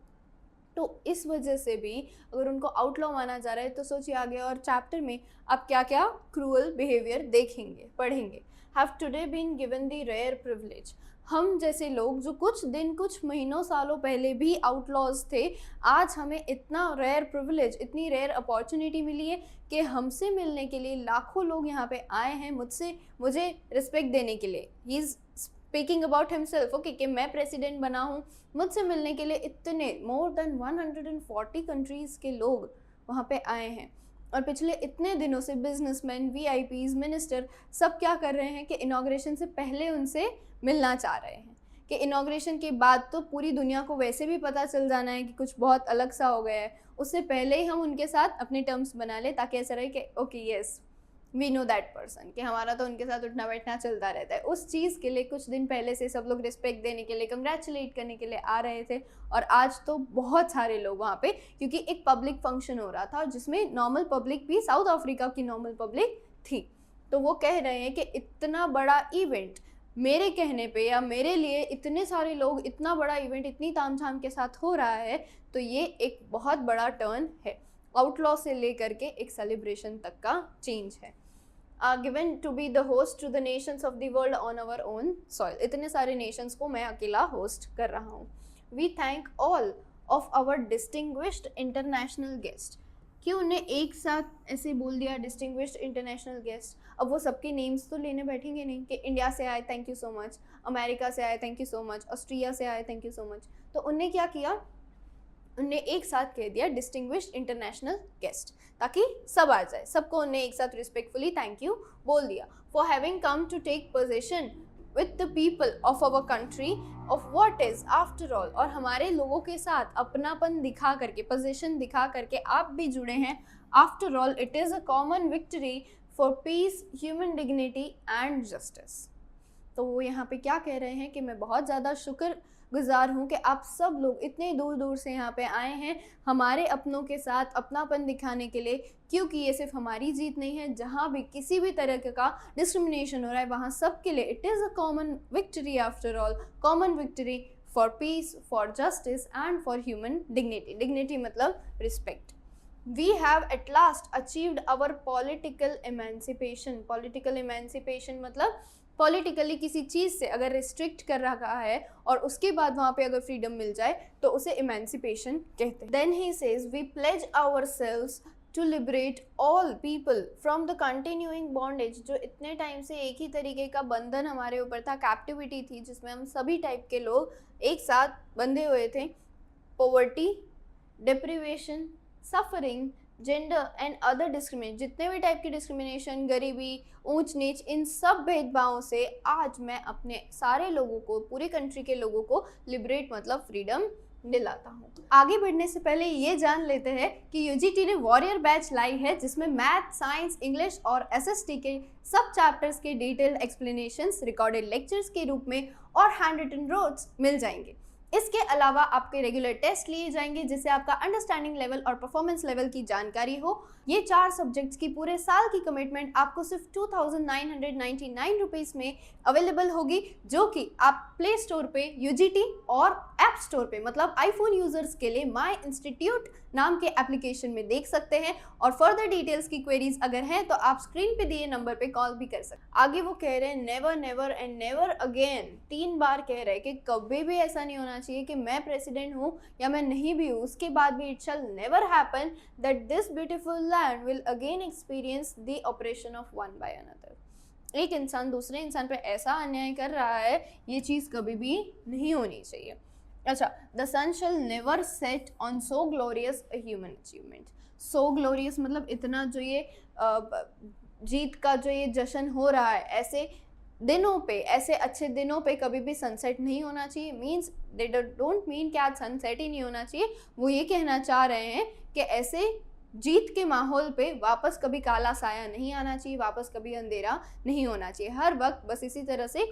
तो इस वजह से भी अगर उनको आउटलॉ माना जा रहा है तो सोचिए आगे और चैप्टर में आप क्या क्या क्रूअल बिहेवियर देखेंगे, पढ़ेंगे। Have today been given the rare privilege, हम जैसे लोग जो कुछ दिन, कुछ महीनों, सालों पहले भी आउटलॉज थे, आज हमें इतना रेयर प्रिविलेज, इतनी रेयर अपॉर्चुनिटी मिली है कि हमसे मिलने के लिए लाखों लोग यहाँ पे आए हैं मुझे रिस्पेक्ट देने के लिए। He is speaking about himself, okay, कि मैं प्रेसिडेंट बना हूँ, मुझसे मिलने के लिए इतने मोर देन 140 कंट्रीज़ के लोग वहाँ पे आए हैं। और पिछले इतने दिनों से बिजनेसमैन, वीआईपीज, मिनिस्टर सब क्या कर रहे हैं कि इनॉग्रेशन से पहले उनसे मिलना चाह रहे हैं, कि इनॉग्रेशन के बाद तो पूरी दुनिया को वैसे भी पता चल जाना है कि कुछ बहुत अलग सा हो गया है, उससे पहले ही हम उनके साथ अपने टर्म्स बना ले ताकि ऐसा रहे कि okay yes we know that person, कि हमारा तो उनके साथ उठना बैठना चलता रहता है। उस चीज़ के लिए कुछ दिन पहले से सब लोग रिस्पेक्ट देने के लिए, कंग्रेचुलेट करने के लिए आ रहे थे। और आज तो बहुत सारे लोग वहाँ पे, क्योंकि एक पब्लिक फंक्शन हो रहा था जिसमें नॉर्मल पब्लिक भी, साउथ अफ्रीका की नॉर्मल पब्लिक थी, तो वो कह रहे हैं कि इतना बड़ा इवेंट मेरे कहने पे या मेरे लिए इतने सारे लोग, इतना बड़ा इवेंट इतनी तामझाम के साथ हो रहा है, तो ये एक बहुत बड़ा टर्न है। आउटलॉ से लेकर के एक सेलिब्रेशन तक का चेंज है। Given to be the host to the nations of the world on our own soil, इतने सारे नेशंस को मैं अकेला होस्ट कर रहा हूँ। We thank all of our distinguished international guest, क्यों उन्हें एक साथ ऐसे बोल दिया डिस्टिंग्विश्ड इंटरनेशनल गेस्ट। अब वो सबके नेम्स तो लेने बैठेंगे नहीं कि इंडिया से आए thank you so much, America से आए thank you so much, Austria से आए थैंक यू सो मच। तो उनने क्या किया, उनने एक साथ कह दिया डिस्टिंग्विश्ड इंटरनेशनल गेस्ट, ताकि सब आ जाए, सबको उन्हें एक साथ रिस्पेक्टफुली थैंक यू बोल दिया। For having come to take position with the people of our country of what is after all, और हमारे लोगों के साथ अपनापन दिखा करके, पोजीशन दिखा करके आप भी जुड़े हैं। After all it is a common victory for piece, human dignity and justice. तो वो यहाँ पे क्या कह रहे हैं कि मैं बहुत ज़्यादा शुक्रगुजार हूँ कि आप सब लोग इतने दूर दूर से यहाँ पे आए हैं हमारे अपनों के साथ अपनापन दिखाने के लिए, क्योंकि ये सिर्फ हमारी जीत नहीं है, जहाँ भी किसी भी तरह का डिस्क्रिमिनेशन हो रहा है वहाँ सब के लिए it is a common victory, after all common victory for piece, for justice and for human dignity. Dignity मतलब respect. We have at last achieved our political emancipation. Political emancipation मतलब पॉलिटिकली किसी चीज़ से अगर रिस्ट्रिक्ट कर रखा है और उसके बाद वहाँ पे अगर फ्रीडम मिल जाए तो उसे इमेंसिपेशन कहते हैं। Then he says we pledge ourselves to liberate all people from the continuing bondage, जो इतने टाइम से एक ही तरीके का बंधन हमारे ऊपर था, कैप्टिविटी थी जिसमें हम सभी टाइप के लोग एक साथ बंधे हुए थे। Poverty, deprivation, suffering, gender and other discrimination, जितने भी टाइप की डिस्क्रिमिनेशन, गरीबी, ऊंच नीच, इन सब भेदभावों से आज मैं अपने सारे लोगों को, पूरी कंट्री के लोगों को लिबरेट मतलब फ्रीडम दिलाता हूँ। आगे बढ़ने से पहले ये जान लेते हैं कि यूजीटी ने वॉरियर बैच लाई है जिसमें मैथ, साइंस, इंग्लिश और एसएसटी के सब चैप्टर्स के डिटेल्ड एक्सप्लेनेशंस रिकॉर्डेड लेक्चर्स के रूप में और हैंड रिटन नोट्स मिल जाएंगे। इसके अलावा आपके रेगुलर टेस्ट लिए जाएंगे जिससे आपका अंडरस्टैंडिंग लेवल और परफॉर्मेंस लेवल की जानकारी हो। ये 4 सब्जेक्ट्स की पूरे साल की कमिटमेंट आपको सिर्फ 2999 रुपीज़ में अवेलेबल होगी, जो कि आप प्ले स्टोर पे UGT और ऐप स्टोर पे मतलब आईफोन यूजर्स के लिए माई इंस्टीट्यूट नाम के एप्लीकेशन में देख सकते हैं। और फर्दर डिटेल्स की क्वेरीज अगर हैं तो आप स्क्रीन पे दिए नंबर पे कॉल भी कर सकते हैं। आगे वो कह रहे हैं never never and never again, 3 बार कह रहे हैं कि कभी भी ऐसा नहीं होना चाहिए कि मैं प्रेसिडेंट हूँ या मैं नहीं भी हूँ, उसके बाद भी it shall never happen that this beautiful land will again experience the operation of one by another. एक इंसान दूसरे इंसान पे ऐसा अन्याय कर रहा है, ये चीज़ कभी भी नहीं होनी चाहिए। अच्छा, the sun shall never set on so glorious a human achievement. So glorious मतलब इतना जो ये जीत का जो ये जश्न हो रहा है, ऐसे दिनों पे, ऐसे अच्छे दिनों पे कभी भी सनसेट नहीं होना चाहिए। मीन्स दे डोंट मीन कि आज सनसेट ही नहीं होना चाहिए, वो ये कहना चाह रहे हैं कि ऐसे जीत के माहौल पे वापस कभी काला साया नहीं आना चाहिए, वापस कभी अंधेरा नहीं होना चाहिए। हर वक्त बस इसी तरह से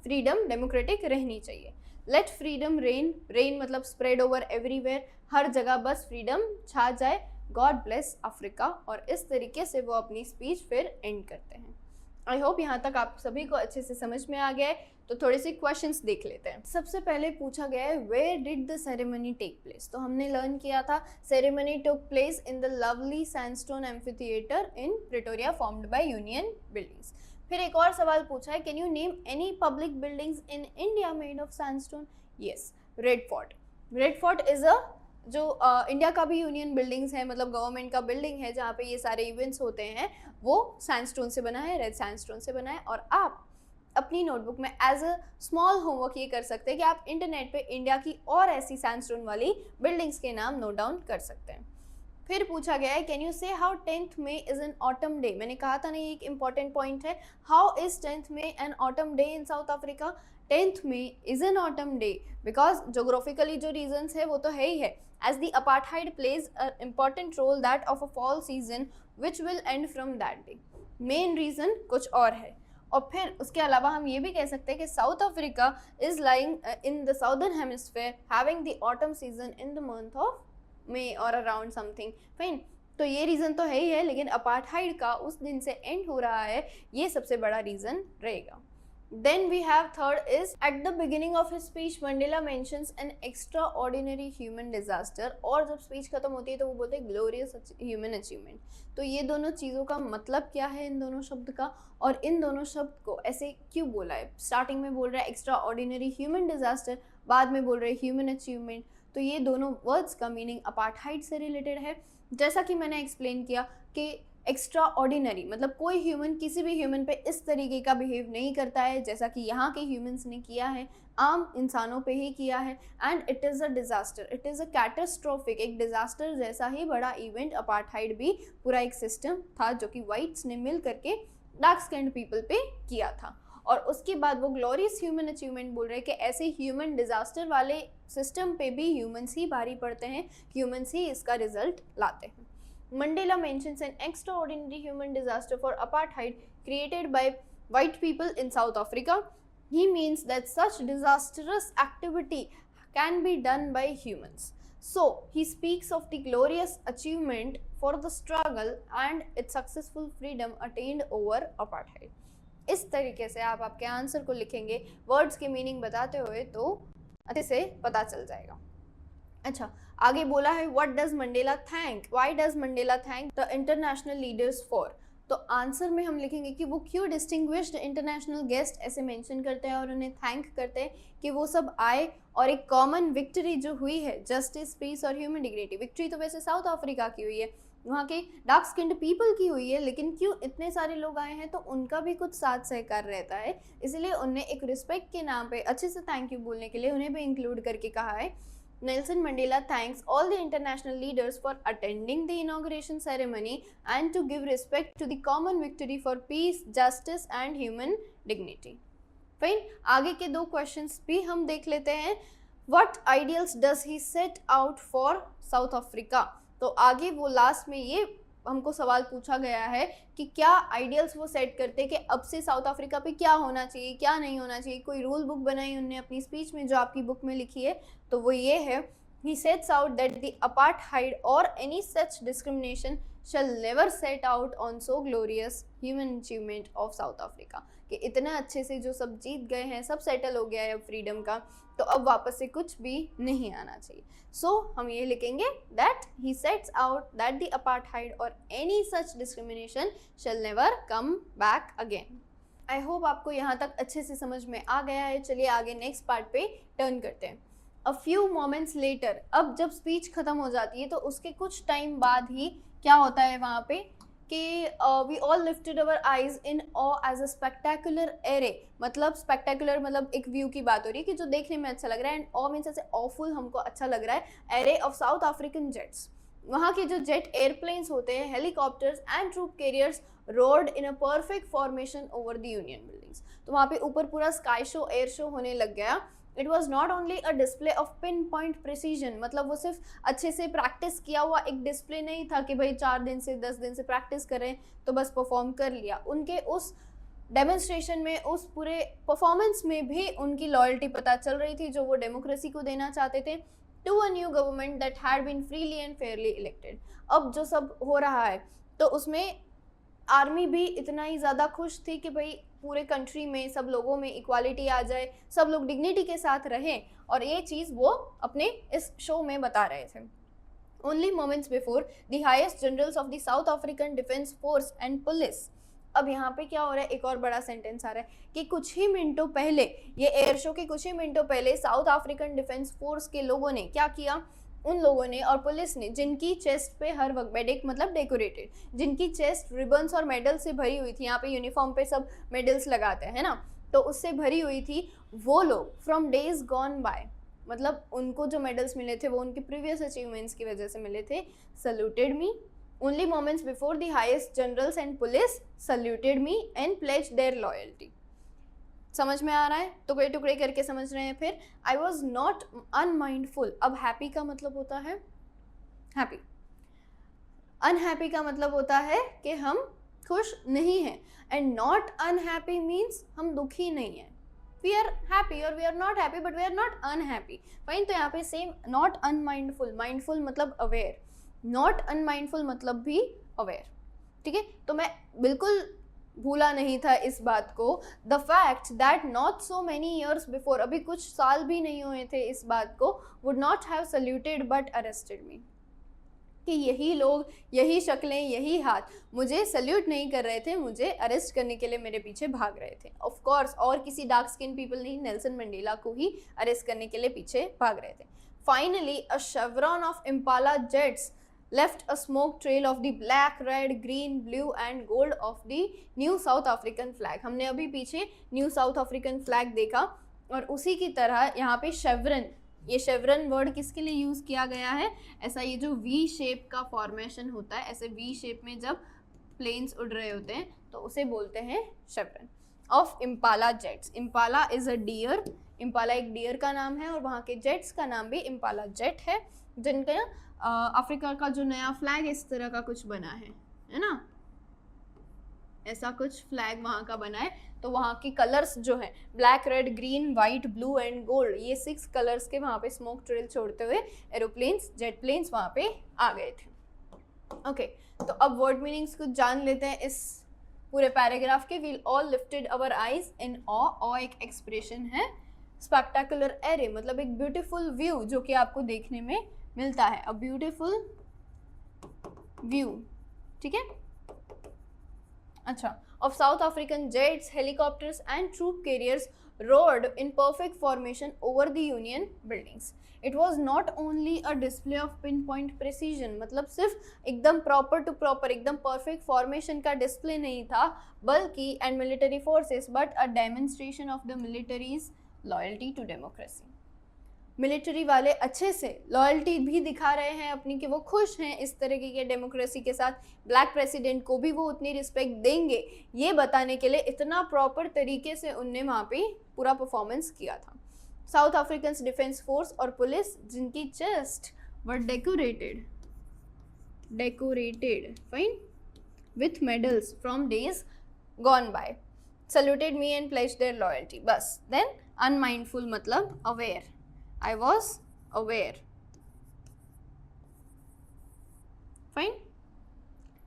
फ्रीडम डेमोक्रेटिक रहनी चाहिए। लेट फ्रीडम रेन, रेन मतलब स्प्रेड ओवर एवरीवेयर, हर जगह बस फ्रीडम छा जाए। God bless Africa. और इस तरीके से वो अपनी स्पीच फिर एंड करते हैं। आई होप यहाँ तक आप सभी को अच्छे से समझ में आ गया है। तो थोड़े से क्वेश्चंस देख लेते हैं। सबसे पहले पूछा गया है where did the ceremony take place. तो हमने लर्न किया था ceremony took place in the lovely sandstone amphitheatre in Pretoria formed by Union Buildings. फिर एक और सवाल पूछा है can you name any public buildings in India made of sandstone. Yes, Red Fort. Red Fort is a जो इंडिया का भी यूनियन बिल्डिंग्स है, मतलब गवर्नमेंट का बिल्डिंग है जहाँ पे ये सारे इवेंट्स होते हैं, वो सैंडस्टोन से बना है, रेड सैंडस्टोन से बना है। और आप अपनी नोटबुक में एज अ स्मॉल होमवर्क ये कर सकते हैं कि आप इंटरनेट पे इंडिया की और ऐसी सैंडस्टोन वाली बिल्डिंग्स के नाम नोट डाउन कर सकते हैं। फिर पूछा गया है can you say how 10th May is an autumn day. मैंने कहा था ना ये एक इंपॉर्टेंट पॉइंट है। How is 10th May an autumn day in South Africa. 10th May is an autumn day because geographically जो रीजंस है वो तो है ही है, as the apartheid plays an important role that of a fall season which will end from that day. Main reason कुछ और है। और फिर उसके अलावा हम ये भी कह सकते हैं कि south Africa is lying in the southern hemisphere having the autumn season in the month of May और अराउंड समथिंग फाइन। तो ये रीज़न तो है ही है, लेकिन अपार्थाइड का उस दिन से एंड हो रहा है, ये सबसे बड़ा रीज़न रहेगा। Then we have third is at the beginning of his speech Mandela mentions an extraordinary human disaster। और जब स्पीच खत्म होती है तो वो बोलते हैं glorious human achievement। तो ये दोनों चीज़ों का मतलब क्या है इन दोनों शब्द का, और इन दोनों शब्द को ऐसे क्यों बोला है। स्टार्टिंग में बोल रहा है extraordinary human disaster, बाद में बोल रहे हैं human achievement। तो ये दोनों वर्ड्स का मीनिंग अपार्थाइड से रिलेटेड है। जैसा कि मैंने एक्सप्लेन किया कि एक्स्ट्रा ऑर्डिनरी मतलब कोई ह्यूमन किसी भी ह्यूमन पे इस तरीके का बिहेव नहीं करता है जैसा कि यहाँ के ह्यूमंस ने किया है, आम इंसानों पे ही किया है। And it is a disaster, it is a catastrophic, एक डिज़ास्टर जैसा ही बड़ा इवेंट अपार्थाइड भी पूरा एक सिस्टम था जो कि वाइट्स ने मिल करके डार्क स्किन्ड पीपल पे किया था। और उसके बाद वो ग्लोरियस ह्यूमन अचीवमेंट बोल रहे हैं कि ऐसे ह्यूमन डिज़ास्टर वाले सिस्टम पे भी ह्यूमंस ही भारी पड़ते हैं, ह्यूमंस ही इसका रिजल्ट लाते हैं। Mandela mentions an extraordinary human disaster for apartheid created by white people in South Africa. He means that such disastrous activity can be done by humans. So, he speaks of the glorious achievement for the struggle and its successful freedom attained over apartheid. इस तरीके से आप आपके आंसर को लिखेंगे वर्ड्स के मीनिंग बताते हुए तो अच्छे से पता चल जाएगा। अच्छा, आगे बोला है what does Mandela thank, why does Mandela thank the international leaders for. तो आंसर में हम लिखेंगे कि वो क्यों डिस्टिंग्विश्ड इंटरनेशनल गेस्ट ऐसे मेंशन करते हैं और उन्हें थैंक करते हैं कि वो सब आए और एक कॉमन विक्ट्री जो हुई है जस्टिस, पीस और ह्यूमन डिग्निटी। विक्ट्री तो वैसे साउथ अफ्रीका की हुई है, वहाँ के डार्क स्किन्ड पीपल की हुई है, लेकिन क्यों इतने सारे लोग आए हैं तो उनका भी कुछ साथ सहकार रहता है, इसलिए उन्हें एक रिस्पेक्ट के नाम पे अच्छे से थैंक यू बोलने के लिए उन्हें भी इंक्लूड करके कहा है। Nelson Mandela thanks all the international leaders for attending the inauguration ceremony and to give respect to the common victory for peace, justice and human dignity. Fine, आगे के 2 questions भी हम देख लेते हैं। What ideals does he set out for South Africa? तो आगे वो लास्ट में ये हमको सवाल पूछा गया है कि क्या आइडियल्स वो सेट करते हैं कि अब से साउथ अफ्रीका पे क्या होना चाहिए, क्या नहीं होना चाहिए। कोई रूल बुक बनाई उनने अपनी स्पीच में, जो आपकी बुक में लिखी है, तो वो ये है, he sets out that the apartheid or any such discrimination shall never set out on so glorious human achievement of South Africa, कि इतना अच्छे से जो सब जीत गए हैं, सब सेटल हो गया है अब फ्रीडम का, तो अब वापस से कुछ भी नहीं आना चाहिए। सो हम ये लिखेंगे that he sets out that the apartheid or any such discrimination shall never come back again। I hope आपको यहाँ तक अच्छे से समझ में आ गया है। चलिए आगे नेक्स्ट पार्ट पे टर्न करते हैं। A few moments later, अब जब स्पीच खत्म हो जाती है तो उसके कुछ टाइम बाद ही क्या होता है वहाँ पे कि we all lifted our eyes in awe as a spectacular array. मतलब स्पेक्टेकुलर मतलब एक व्यू की बात हो रही है कि जो देखने में अच्छा लग रहा है, एंड ऑ मीन्स ऐसे ऑफुल हमको अच्छा लग रहा है। Array of South African jets, वहाँ के जो जेट एयरप्लेन्स होते हैं, helicopters and troop carriers roared in a perfect formation over the Union Buildings. तो वहाँ पे ऊपर पूरा स्काई शो, एयर शो होने लग गया। It was not only a display of pinpoint precision, मतलब वो सिर्फ अच्छे से प्रैक्टिस किया हुआ एक डिस्प्ले नहीं था कि भाई 4 दिन से 10 दिन से प्रैक्टिस करें तो बस परफॉर्म कर लिया। उनके उस डेमोन्स्ट्रेशन में, उस पूरे परफॉर्मेंस में भी उनकी लॉयल्टी पता चल रही थी, जो वो डेमोक्रेसी को देना चाहते थे, to a new government that had been freely and fairly elected. अब जो सब हो रहा है तो उसमें आर्मी भी इतना ही ज़्यादा खुश थी कि भाई पूरे कंट्री में सब लोगों में इक्वालिटी आ जाए, सब लोग डिग्निटी के साथ रहें, और ये चीज़ वो अपने इस शो में बता रहे थे। Only moments before the highest generals of the south African defence force and police. अब यहाँ पे क्या हो रहा है, एक और बड़ा सेंटेंस आ रहा है कि कुछ ही मिनटों पहले, ये एयर शो के कुछ ही मिनटों पहले साउथ अफ्रीकन डिफेंस फोर्स के लोगों ने क्या किया, उन लोगों ने और पुलिस ने, जिनकी चेस्ट पे हर वक्त बेडेक मतलब डेकोरेटेड, जिनकी चेस्ट रिबन्स और मेडल से भरी हुई थी, यहाँ पे यूनिफॉर्म पे सब मेडल्स लगाते हैं ना, तो उससे भरी हुई थी, वो लोग फ्रॉम डेज गॉन बाय, मतलब उनको जो मेडल्स मिले थे वो उनके प्रीवियस अचीवमेंट्स की वजह से मिले थे, saluted me. Only moments before the highest generals and police saluted me and pledge their loyalty. समझ में आ रहा है? टुकड़े टुकड़े करके समझ रहे हैं। फिर आई वॉज नॉट अनमाइंडफुल। अब हैप्पी का मतलब होता है हैप्पी, अनहैप्पी का मतलब होता है कि हम खुश नहीं हैं, एंड नॉट अनहैप्पी मीन्स हम दुखी नहीं हैं। वी आर हैप्पी और we are not happy but we are not unhappy. Fine, तो यहाँ पे सेम, नॉट अनमाइंडफुल, माइंडफुल मतलब अवेयर, नॉट अनमाइंडफुल मतलब भी अवेयर। ठीक है, तो मैं बिल्कुल भूला नहीं था इस बात को। The fact that not so many years before, अभी कुछ साल भी नहीं हुए थे इस बात को, would not have saluted but arrested me, कि यही लोग, यही शक्लें, यही हाथ मुझे सल्यूट नहीं कर रहे थे, मुझे अरेस्ट करने के लिए मेरे पीछे भाग रहे थे। ऑफ कोर्स और किसी डार्क स्किन पीपल नहीं, नेल्सन मंडेला को ही अरेस्ट करने के लिए पीछे भाग रहे थे। Finally a chevron of impala jets left a smoke trail of the black, red, green, blue and gold of the New South African flag। हमने अभी पीछे न्यू साउथ अफ्रीकन फ्लैग देखा, और उसी की तरह यहाँ पे शेवरन, ये शेवरन वर्ड किसके लिए यूज़ किया गया है, ऐसा ये जो वी शेप का फॉर्मेशन होता है, ऐसे वी शेप में जब प्लेन्स उड़ रहे होते हैं तो उसे बोलते हैं chevron of impala jets. Impala is a deer, impala एक डियर का नाम है, और वहाँ के जेट्स का नाम भी इम्पाला जेट है, जिनका अफ्रीका का जो नया फ्लैग इस तरह का कुछ बना है ना, ऐसा कुछ फ्लैग वहाँ का बना है। तो वहाँ की कलर्स जो हैं, black, red, green, white, blue and gold, ये 6 कलर्स के वहाँ पे स्मोक ट्रेल छोड़ते हुए एरोप्लेन्स, जेट प्लेन्स वहाँ पे आ गए थे। ओके, तो अब वर्ड मीनिंग्स कुछ जान लेते हैं इस पूरे पैराग्राफ के। We'll all lifted our eyes in awe एक एक्सप्रेशन है, स्पेक्टेकुलर एरे मतलब एक ब्यूटीफुल व्यू जो कि आपको देखने में मिलता है, अ ब्यूटीफुल व्यू। ठीक है, अच्छा, of South African jets, helicopters and troop carriers roared in perfect formation over the Union Buildings. It was not only a display of pinpoint precision, मतलब सिर्फ एकदम प्रॉपर टू प्रॉपर, एकदम परफेक्ट फॉर्मेशन का डिस्प्ले नहीं था, बल्कि and military forces but a demonstration of the military's loyalty to democracy. Military वाले अच्छे से लॉयल्टी भी दिखा रहे हैं अपनी, कि वो खुश हैं इस तरीके के डेमोक्रेसी के साथ, ब्लैक प्रेसिडेंट को भी वो उतनी रिस्पेक्ट देंगे, ये बताने के लिए इतना प्रॉपर तरीके से उनने वहाँ पे पूरा परफॉर्मेंस किया था। साउथ अफ्रीकन डिफेंस फोर्स और पुलिस, जिनकी chest were decorated decorated, fine, with medals from days gone by, saluted me and pledged their loyalty. बस. Then unmindful मतलब aware, I was aware, fine.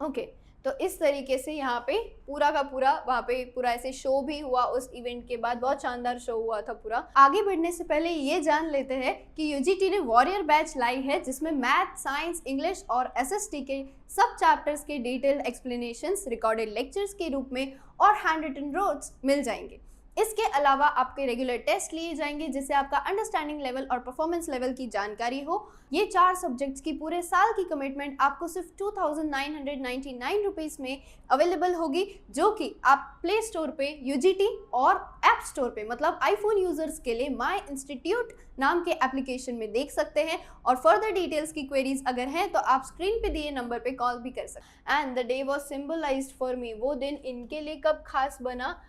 Okay तो इस तरीके से यहाँ पे पूरा का पूरा वहाँ पे पूरा ऐसे शो भी हुआ. उस इवेंट के बाद बहुत शानदार शो हुआ था पूरा. आगे बढ़ने से पहले ये जान लेते हैं कि यूजीटी ने वॉरियर बैच लाई है जिसमें मैथ, साइंस, इंग्लिश और एसएसटी के सब चैप्टर्स के डिटेल्ड एक्सप्लेनेशंस रिकॉर्डेड लेक्चर्स के रूप में और हैंड रिटन नोट्स मिल जाएंगे. इसके अलावा आपके रेगुलर टेस्ट लिए जाएंगे जिससे आपका अंडरस्टैंडिंग लेवल और परफॉर्मेंस लेवल की जानकारी हो. ये 4 सब्जेक्ट्स की पूरे साल की कमिटमेंट आपको सिर्फ 2999 रुपीज़ में अवेलेबल होगी, जो कि आप प्ले स्टोर पे यूजीटी और ऐप स्टोर पे मतलब आईफोन यूजर्स के लिए माई इंस्टीट्यूट नाम के एप्लीकेशन में देख सकते हैं. और फर्दर डिटेल्स की क्वेरीज अगर हैं तो आप स्क्रीन पे दिए नंबर पे कॉल भी कर सकते हैं. And the day was symbolized for me. वो दिन इनके लिए कब खास बना?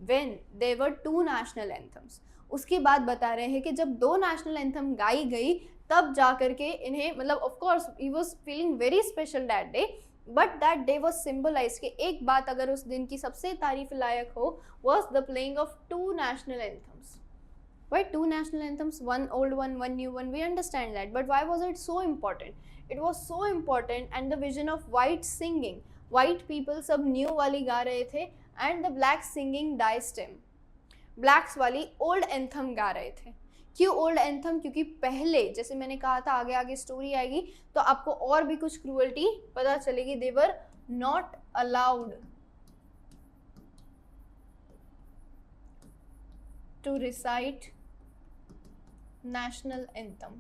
When there were 2 national anthems. उसकी बात बता रहे हैं कि जब 2 नेशनल एंथम गाई गई तब जा करके इन्हें मतलब ऑफ कोर्स ही was feeling very special that day, but that day was symbolise कि एक बात अगर उस दिन की सबसे तारीफ लायक हो was the playing of 2 national anthems. Why 2 national anthems? One old one new one, we understand that, but why was it so important? It was so important and the vision of white singing, white people सब न्यू वाली गा रहे थे and the black singing Die Stem, blacks वाली ओल्ड एंथम गा रहे थे. क्यों ओल्ड एंथम? क्योंकि पहले जैसे मैंने कहा था आगे आगे स्टोरी आएगी तो आपको और भी कुछ क्रूअल्टी पता चलेगी. They were not allowed to recite national anthem.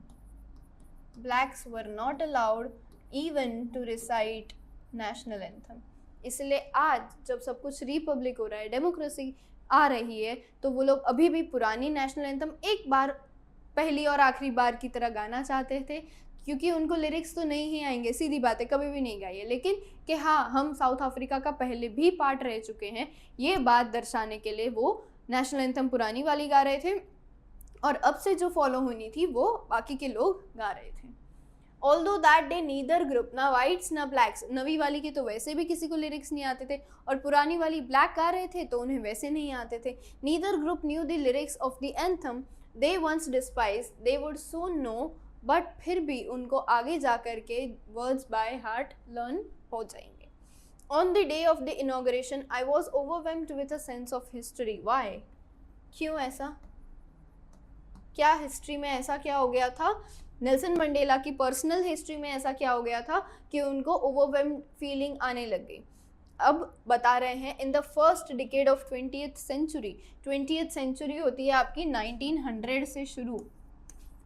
Blacks were not allowed even to recite national anthem. इसलिए आज जब सब कुछ रिपब्लिक हो रहा है, डेमोक्रेसी आ रही है, तो वो लोग अभी भी पुरानी नेशनल एंथम एक बार पहली और आखिरी बार की तरह गाना चाहते थे, क्योंकि उनको लिरिक्स तो नहीं ही आएंगे, सीधी बात है, कभी भी नहीं गाई है, लेकिन कि हाँ हम साउथ अफ्रीका का पहले भी पार्ट रह चुके हैं, ये बात दर्शाने के लिए वो नेशनल एंथम पुरानी वाली गा रहे थे और अब से जो फॉलो होनी थी वो बाकी के लोग गा रहे थे. Although that day neither group, ना whites ना blacks, नवी वाली के तो वैसे भी किसी को लिरिक्स नहीं आते थे और पुरानी वाली black गा रहे थे तो उन्हें वैसे नहीं आते थे. Neither group knew the lyrics of the anthem they once despised, they would soon know, but फिर भी उनको आगे जा कर के words by heart learn हो जाएंगे. On the day of the inauguration, I was overwhelmed with a sense of history. Why? क्यों ऐसा? क्या हिस्ट्री में ऐसा क्या हो गया था? नेल्सन मंडेला की पर्सनल हिस्ट्री में ऐसा क्या हो गया था कि उनको ओवरवेल्म्ड फीलिंग आने लग गई? अब बता रहे हैं in the first decade of 20th century. 20th century होती है आपकी 1900 से शुरू,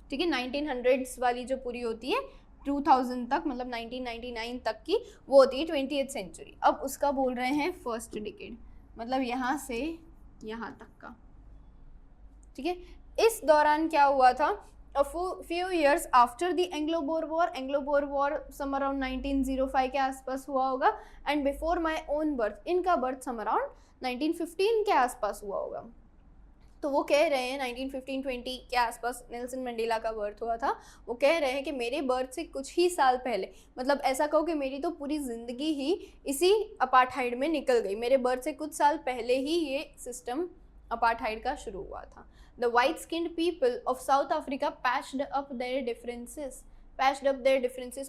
ठीक है, 1900s वाली जो पूरी होती है 2000 तक मतलब 1999 तक की वो होती है 20th सेंचुरी. अब उसका बोल रहे हैं फर्स्ट डिकेड मतलब यहाँ से यहाँ तक का, ठीक है. इस दौरान क्या हुआ था? A few years after the Anglo-Boer War some around 1905 के आसपास हुआ होगा, and before my own birth, इनका बर्थ some around 1915 के आसपास हुआ होगा. तो वो कह रहे हैं 1915-20 के आसपास नेल्सन मंडेला का बर्थ हुआ था. वो कह रहे हैं कि मेरे बर्थ से कुछ ही साल पहले, मतलब ऐसा कहो कि मेरी तो पूरी ज़िंदगी ही इसी अपार्थाइड में निकल गई, मेरे बर्थ से कुछ साल पहले ही ये सिस्टम अपार्थाइड का शुरू हुआ था. The white-skinned people of South Africa patched up their differences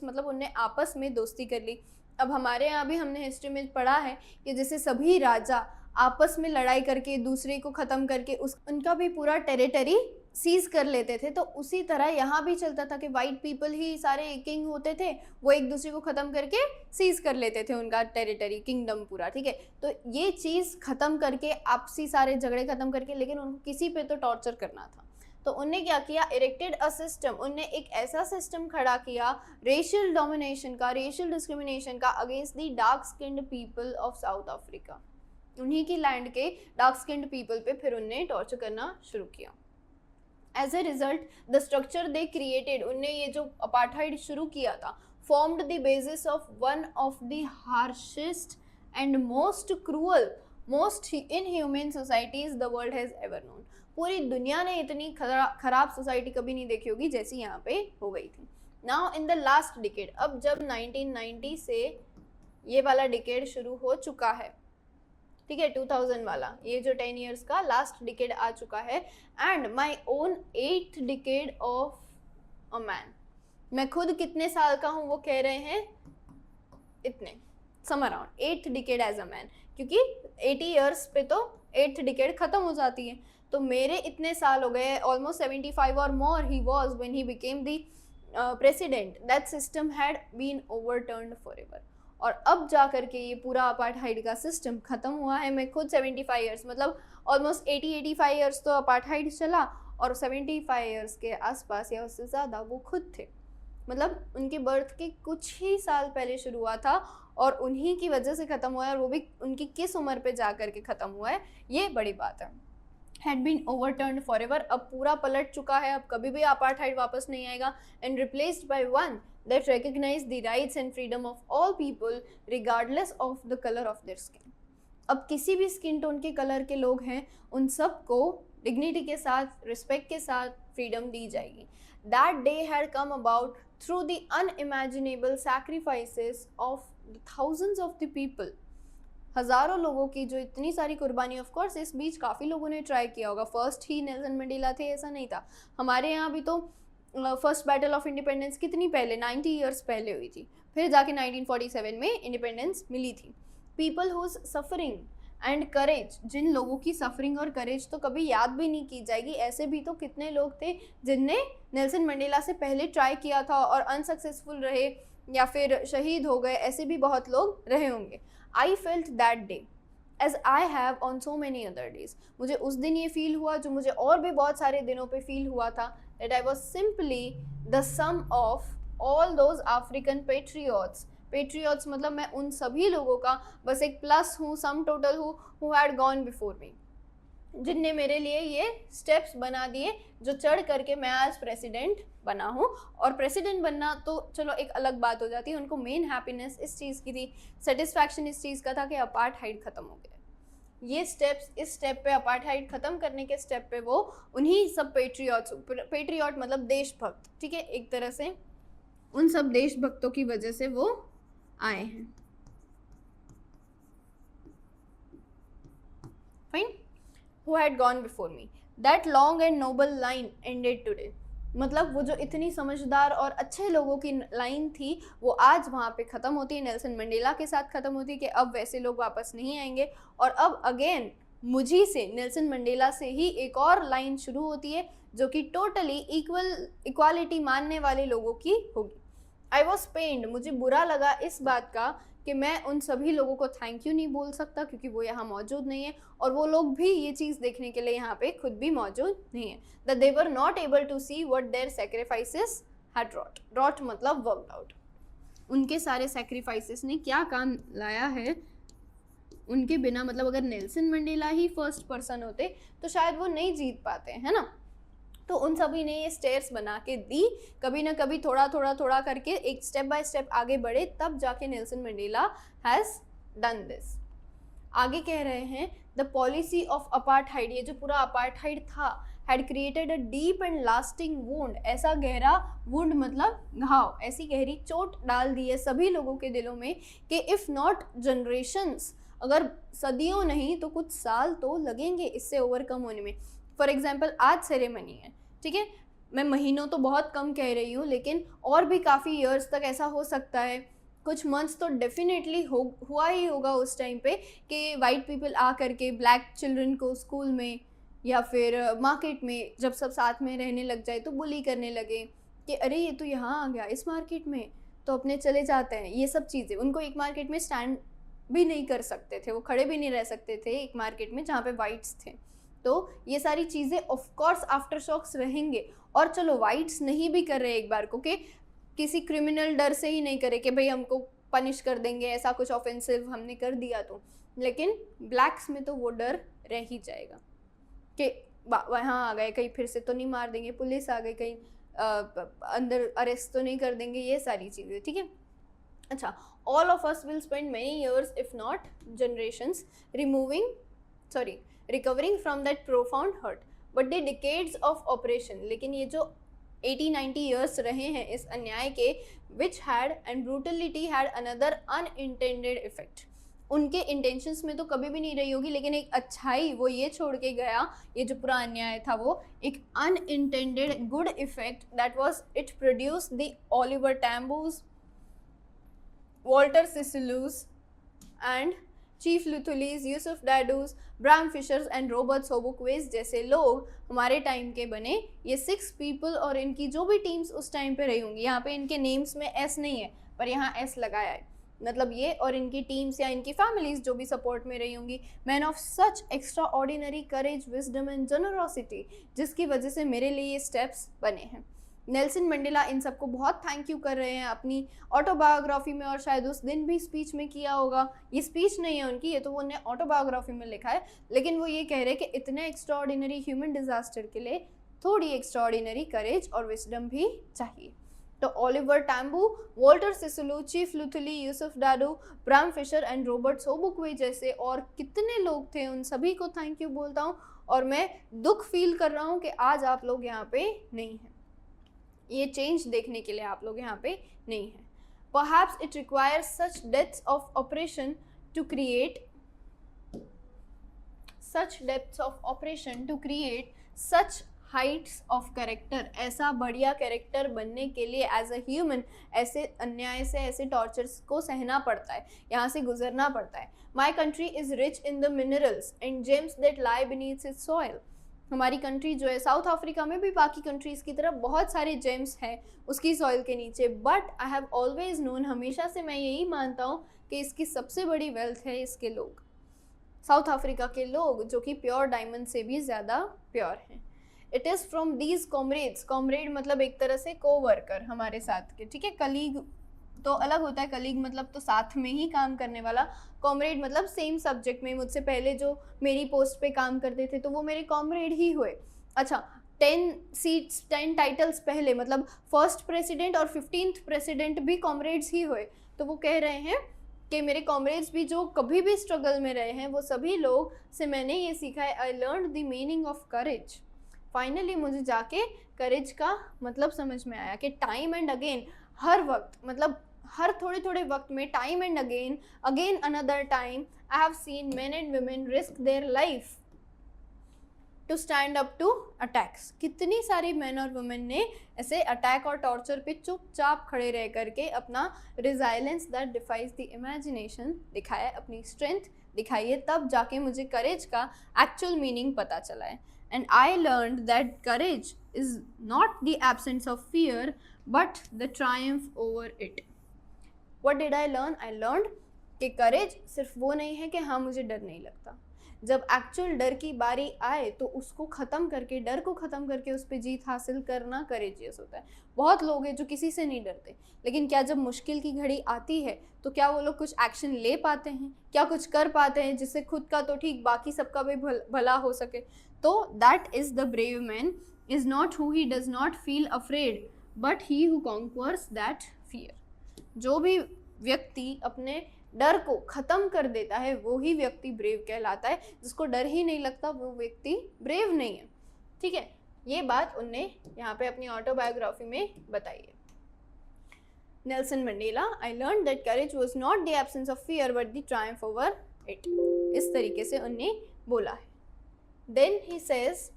मतलब उन्हें आपस में दोस्ती कर ली. अब हमारे यहाँ भी हमने हिस्ट्री में पढ़ा है कि जैसे सभी राजा आपस में लड़ाई करके दूसरे को ख़त्म करके उनका भी पूरा टेरिटरी सीज कर लेते थे, तो उसी तरह यहाँ भी चलता था कि वाइट पीपल ही सारे किंग होते थे, वो एक दूसरे को ख़त्म करके सीज कर लेते थे उनका टेरिटरी, किंगडम पूरा, ठीक है. तो ये चीज़ ख़त्म करके आपसी सारे झगड़े ख़त्म करके, लेकिन उनको किसी पे तो टॉर्चर करना था, तो उनने क्या किया? इरेक्टेड अ सिस्टम, उनने एक ऐसा सिस्टम खड़ा किया रेशियल डोमिनेशन का, रेशियल डिस्क्रिमिनेशन का against the dark skinned people of south Africa. उन्हीं की लैंड के डार्क स्किन्ड पीपल पे फिर उनने टॉर्चर करना शुरू किया. As a result the structure they created, उनने ये जो अपार्थाइड शुरू किया था, formed the basis of one of the harshest and most cruel, most inhuman societies the world has ever known. पूरी दुनिया ने इतनी खराब सोसाइटी कभी नहीं देखी होगी जैसी यहाँ पे हो गई थी. Now in the last decade, अब जब 1990 से ये वाला डिकेड शुरू हो चुका है, ठीक है, 2000 वाला, ये जो 10 इयर्स का लास्ट डिकेड आ चुका है, and my own 8th decade of a man, मैं खुद कितने साल का हूँ वो कह रहे हैं इतने, some around 8th decade as a man, क्योंकि 80 इयर्स पे तो 8th डिकेड खत्म हो जाती है, तो मेरे इतने साल हो गए, ऑलमोस्ट 75 और more he was when he became the president, that system had been overturned forever, और अब जा करके ये पूरा अपार्थाइड का सिस्टम खत्म हुआ है। मैं खुद 75 इयर्स, मतलब ऑलमोस्ट 80-85 इयर्स तो अपार्थाइड चला, और 75 इयर्स के आसपास या उससे ज़्यादा वो खुद थे, मतलब उनके बर्थ के कुछ ही साल पहले शुरू हुआ था और उन्हीं की वजह से ख़त्म हुआ है, और वो भी उनकी किस उम्र पे जा करके ख़त्म हुआ है, ये बड़ी बात है। हैड बीन ओवरटर्न्ड फॉरएवर, अब पूरा पलट चुका है, अब कभी भी अपार्थाइड वापस नहीं आएगा, and replaced by one that recognize the rights and freedom of all people regardless of the color of their skin। अब किसी भी स्किन टोन के कलर के लोग हैं, उन सब को डिग्निटी के साथ, रिस्पेक्ट के साथ फ्रीडम दी जाएगी। That day had come about through the unimaginable sacrifices of the thousands of the people। हज़ारों लोगों की जो इतनी सारी कुर्बानी, ऑफ कोर्स इस बीच काफ़ी लोगों ने ट्राई किया होगा, फर्स्ट ही नेल्सन मंडेला थे ऐसा नहीं था, हमारे यहाँ भी तो फर्स्ट बैटल ऑफ इंडिपेंडेंस कितनी पहले, 90 इयर्स पहले हुई थी, फिर जाके 1947 में इंडिपेंडेंस मिली थी। People whose suffering and courage, जिन लोगों की सफरिंग और करेज तो कभी याद भी नहीं की जाएगी, ऐसे भी तो कितने लोग थे जिनने नेल्सन मंडेला से पहले ट्राई किया था और अनसक्सेसफुल रहे या फिर शहीद हो गए, ऐसे भी बहुत लोग रहे होंगे। I felt that day as I have on so many other days, मुझे उस दिन ये फील हुआ जो मुझे और भी बहुत सारे दिनों पे फील हुआ था, that I was simply the sum of all those African patriots। patriots मतलब मैं उन सभी लोगों का बस एक प्लस हूँ, सम टोटल हूँ, who had gone before me, जिनने मेरे लिए ये स्टेप्स बना दिए जो चढ़ करके मैं आज प्रेसिडेंट बना हूँ। और प्रेसिडेंट बनना तो चलो एक अलग बात हो जाती है, उनको मेन हैप्पीनेस इस चीज़ की थी, सेटिस्फैक्शन इस चीज़ का था कि अपार्थाइड ख़त्म हो गया। ये स्टेप्स, इस स्टेप पे, अपार्थाइड ख़त्म करने के स्टेप पे वो उन्हीं सब पेट्रियट मतलब देशभक्त, ठीक है, एक तरह से उन सब देशभक्तों की वजह से वो आए हैं। Fine, who had gone before me, that long and noble line ended today, मतलब वो जो इतनी समझदार और अच्छे लोगों की लाइन थी वो आज वहाँ पे ख़त्म होती है, नेल्सन मंडेला के साथ ख़त्म होती है कि अब वैसे लोग वापस नहीं आएंगे, और अब अगेन मुझी से, नेल्सन मंडेला से ही एक और लाइन शुरू होती है जो कि टोटली इक्वालिटी मानने वाले लोगों की होगी। आई वॉज पेन्ड, मुझे बुरा लगा इस बात का कि मैं उन सभी लोगों को थैंक यू नहीं बोल सकता क्योंकि वो यहाँ मौजूद नहीं है, और वो लोग भी ये चीज़ देखने के लिए यहाँ पे खुद भी मौजूद नहीं है, that they were not able to see what their sacrifices had wrought मतलब वर्कड आउट, उनके सारे सैक्रिफाइसेस ने क्या काम लाया है उनके बिना, मतलब अगर नेल्सन मंडेला ही फर्स्ट पर्सन होते तो शायद वो नहीं जीत पाते, है ना। तो उन सभी ने ये स्टेयर्स बना के दी, कभी ना कभी थोड़ा करके एक स्टेप बाय स्टेप आगे बढ़े, तब जाके Nelson Mandela has done this. आगे कह रहे हैं द पॉलिसी ऑफ अपार्थाइड, ये जो पूरा अपार्थाइड था, had created a deep and lasting wound, ऐसा गहरा वुंड मतलब घाव, ऐसी गहरी चोट डाल दी है सभी लोगों के दिलों में कि इफ़ नॉट जनरेशंस, अगर सदियों नहीं तो कुछ साल तो लगेंगे इससे ओवरकम होने में। फॉर एग्जाम्पल आज सेरेमनी है, ठीक है, मैं महीनों तो बहुत कम कह रही हूँ, लेकिन और भी काफ़ी ईयर्स तक ऐसा हो सकता है, कुछ मंथ्स तो डेफिनेटली हुआ ही होगा उस टाइम पे कि वाइट पीपल आ करके ब्लैक चिल्ड्रन को स्कूल में या फिर मार्केट में जब सब साथ में रहने लग जाए तो बुली करने लगे कि अरे ये तो यहाँ आ गया इस मार्केट में, तो अपने चले जाते हैं। ये सब चीज़ें, उनको एक मार्केट में स्टैंड भी नहीं कर सकते थे, वो खड़े भी नहीं रह सकते थे एक मार्केट में जहाँ पे वाइट्स थे। तो ये सारी चीज़ें ऑफ कोर्स आफ्टर शॉक्स रहेंगे, और चलो वाइट्स नहीं भी कर रहे एक बार को, कि किसी क्रिमिनल डर से ही नहीं करे कि भाई हमको पनिश कर देंगे, ऐसा कुछ ऑफेंसिव हमने कर दिया तो, लेकिन ब्लैक्स में तो वो डर रह ही जाएगा कि वहाँ आ गए कहीं फिर से तो नहीं मार देंगे, पुलिस आ गई कहीं अंदर अरेस्ट तो नहीं कर देंगे, ये सारी चीज़ें, ठीक है। अच्छा, all of us will spend many years if not generations recovering from that profound hurt but the decades of oppression, लेकिन ये जो 80-90 ईयर्स रहे हैं इस अन्याय के, which had and brutality had another unintended effect. उनके इंटेंशंस में तो कभी भी नहीं रही होगी, लेकिन एक अच्छाई वो ये छोड़ के गया, ये जो पूरा अन्याय था वो एक unintended good effect, that was it produce the Oliver Tambos, Walter Sisulus and chief Luthulis, Yusuf Dadoos, Bram Fischers and Robert Sobukwes जैसे लोग हमारे टाइम के बने। ये 6 पीपल और इनकी जो भी टीम्स उस टाइम पे रही होंगी, यहाँ पे इनके नेम्स में एस नहीं है पर यहाँ एस लगाया है, मतलब ये और इनकी टीम्स या इनकी फैमिलीज जो भी सपोर्ट में रही होंगी, man of such extra ordinary courage, wisdom and generosity, जिसकी वजह से मेरे लिए ये स्टेप्स बने हैं। नेल्सन मंडेला इन सबको बहुत थैंक यू कर रहे हैं अपनी ऑटोबायोग्राफी में, और शायद उस दिन भी स्पीच में किया होगा। ये स्पीच नहीं है उनकी, ये तो वो उन्हें ऑटोबायोग्राफी में लिखा है, लेकिन वो ये कह रहे हैं कि इतने एक्स्ट्रा ऑर्डिनरी ह्यूमन डिजास्टर के लिए थोड़ी एक्स्ट्रा ऑर्डिनरी करेज और विजडम भी चाहिए। तो Oliver Tambo, Walter Sisulu, chief Luthuli, Yusuf Dadoo, Bram Fischer and Robert Sobukwe जैसे और कितने लोग थे, उन सभी को थैंक यू बोलता हूँ। और मैं दुख फील कर रहा हूँ कि आज आप लोग यहाँ पे नहीं हैं, ये चेंज देखने के लिए आप लोग यहाँ पे नहीं हैं। Perhaps it requires such depths of operation to create such heights of character। ऐसा बढ़िया कैरेक्टर बनने के लिए एज अ ह्यूमन ऐसे अन्याय से, ऐसे टॉर्चर्स को सहना पड़ता है, यहाँ से गुजरना पड़ता है। My country is rich in the minerals and gems that lie beneath its soil। हमारी कंट्री जो है, साउथ अफ्रीका में भी बाकी कंट्रीज़ की तरह बहुत सारे जेम्स हैं उसकी सॉइल के नीचे, but I have always known, हमेशा से मैं यही मानता हूँ कि इसकी सबसे बड़ी वेल्थ है इसके लोग, साउथ अफ्रीका के लोग, जो कि प्योर डायमंड से भी ज़्यादा प्योर हैं। It is from these comrades, comrade मतलब एक तरह से को वर्कर हमारे साथ के, ठीक है। कलीग तो अलग होता है, कलीग मतलब तो साथ में ही काम करने वाला, कॉमरेड मतलब सेम सब्जेक्ट में मुझसे पहले जो मेरी पोस्ट पे काम करते थे तो वो मेरे कॉमरेड ही हुए। अच्छा, 10 सीट्स 10 टाइटल्स पहले मतलब फर्स्ट प्रेसिडेंट और 15th प्रेसिडेंट भी कॉमरेड्स ही हुए। तो वो कह रहे हैं कि मेरे कॉमरेड्स भी जो कभी भी स्ट्रगल में रहे हैं, वो सभी लोग से मैंने ये सीखा है, I learn the meaning of courage. Finally मुझे जाके करेज का मतलब समझ में आया कि टाइम एंड अगेन, हर वक्त मतलब हर थोड़े थोड़े वक्त में, time and again another time, I have seen men and women risk their life to stand up to attacks. कितनी सारी मैन और वुमेन ने ऐसे अटैक और टॉर्चर पे चुपचाप खड़े रह करके अपना resilience that defies the imagination दिखाया, अपनी स्ट्रेंथ दिखाई है, तब जाके मुझे करेज का एक्चुअल मीनिंग पता चला है। And I learned that courage is not the absence of fear but the triumph over it. What did I learn? I learned कि करेज सिर्फ वो नहीं है कि हाँ मुझे डर नहीं लगता, जब एक्चुअल डर की बारी आए तो उसको ख़त्म करके, डर को ख़त्म करके उस पर जीत हासिल करना करेजियस होता है। बहुत लोग हैं जो किसी से नहीं डरते, लेकिन क्या जब मुश्किल की घड़ी आती है तो क्या वो लोग कुछ एक्शन ले पाते हैं, क्या कुछ कर पाते हैं जिससे खुद का तो ठीक बाकी सबका भी भला हो सके। तो that is the brave man is not who he does not feel afraid but he who conquers that fear. जो भी व्यक्ति अपने डर को ख़त्म कर देता है वो ही व्यक्ति ब्रेव कहलाता है। जिसको डर ही नहीं लगता वो व्यक्ति ब्रेव नहीं है, ठीक है। ये बात उनने यहाँ पे अपनी ऑटोबायोग्राफी में बताई है। Nelson Mandela, I learn that courage was not the absence of fear but the triumph over it. इस तरीके से उनने बोला है। Then he says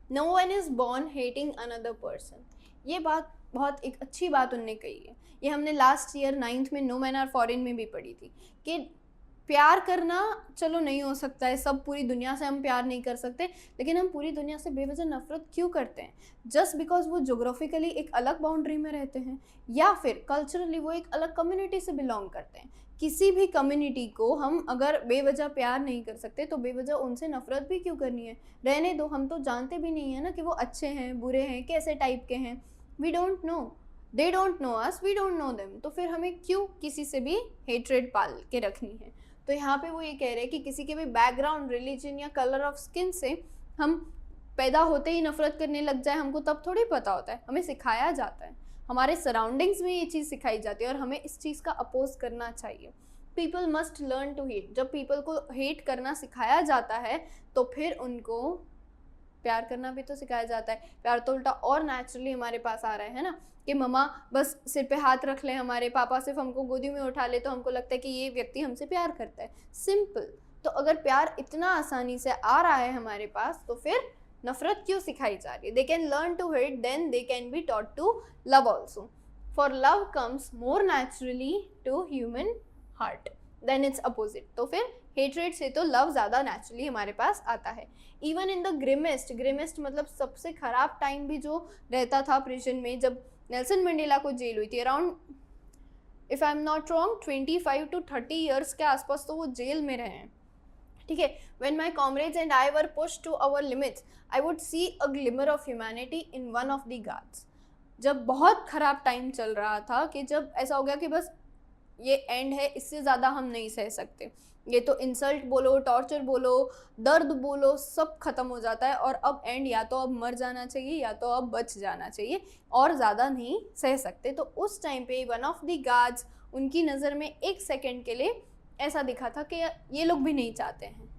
no one is born hating another person. ये बात बहुत एक अच्छी बात उनने कही है। ये हमने लास्ट ईयर 9th में नो मैन आर फॉरेन में भी पढ़ी थी कि प्यार करना चलो नहीं हो सकता है, सब पूरी दुनिया से हम प्यार नहीं कर सकते, लेकिन हम पूरी दुनिया से बेवजह नफरत क्यों करते हैं? जस्ट बिकॉज वो जोग्राफिकली एक अलग बाउंड्री में रहते हैं या फिर कल्चरली वो एक अलग कम्युनिटी से बिलोंग करते हैं। किसी भी कम्युनिटी को हम अगर बेवजह प्यार नहीं कर सकते तो बेवजह उनसे नफरत भी क्यों करनी है? रहने दो, हम तो जानते भी नहीं है ना कि वो अच्छे हैं, बुरे हैं, कैसे टाइप के हैं। We don't know, they don't know us, we don't know them. तो फिर हमें क्यों किसी से भी हेट्रेड पाल के रखनी है? तो यहाँ पे वो ये कह रहे हैं कि किसी के भी बैकग्राउंड, रिलीजन या कलर ऑफ स्किन से हम पैदा होते ही नफरत करने लग जाए, हमको तब थोड़ी पता होता है, हमें सिखाया जाता है, हमारे सराउंडिंग्स में ये चीज़ सिखाई जाती है और हमें इस चीज़ का अपोज करना चाहिए। People must learn to hate. जब पीपल को हेट करना सिखाया जाता है तो फिर उनको प्यार करना भी तो सिखाया जाता है। प्यार तो उल्टा और नेचुरली हमारे पास आ रहा है ना, कि मम्मा बस सिर पे हाथ रख ले, हमारे पापा सिर्फ हमको गोदी में उठा ले तो हमको लगता है कि ये व्यक्ति हमसे प्यार करता है। सिंपल। तो अगर प्यार इतना आसानी से आ रहा है हमारे पास, तो फिर नफरत क्यों सिखाई जा रही है? They can learn to hate, then they can be taught to love also, for love comes more naturally to human heart than its opposite. तो फिर हेट्रेड से तो लव ज़्यादा नेचुरली हमारे पास आता है। इवन इन द ग्रिमेस्ट मतलब सबसे खराब टाइम भी जो रहता था प्रिजन में, जब नेल्सन मंडेला को जेल हुई थी, around if I am not wrong 25 to 30 years के आसपास तो वो जेल में रहे हैं, ठीक है। When my comrades and I were push to our limits, I would see a glimmer of humanity in one of the guards. जब बहुत ख़राब टाइम चल रहा था, कि जब ऐसा हो गया कि बस ये एंड है, इससे ज़्यादा हम नहीं सह सकते, ये तो इंसल्ट बोलो, टॉर्चर बोलो, दर्द बोलो, सब खत्म हो जाता है, और अब एंड या तो अब मर जाना चाहिए या तो अब बच जाना चाहिए, और ज़्यादा नहीं सह सकते। तो उस टाइम पे वन ऑफ द गार्ड्स, उनकी नज़र में एक सेकेंड के लिए ऐसा दिखा था कि ये लोग भी नहीं चाहते हैं,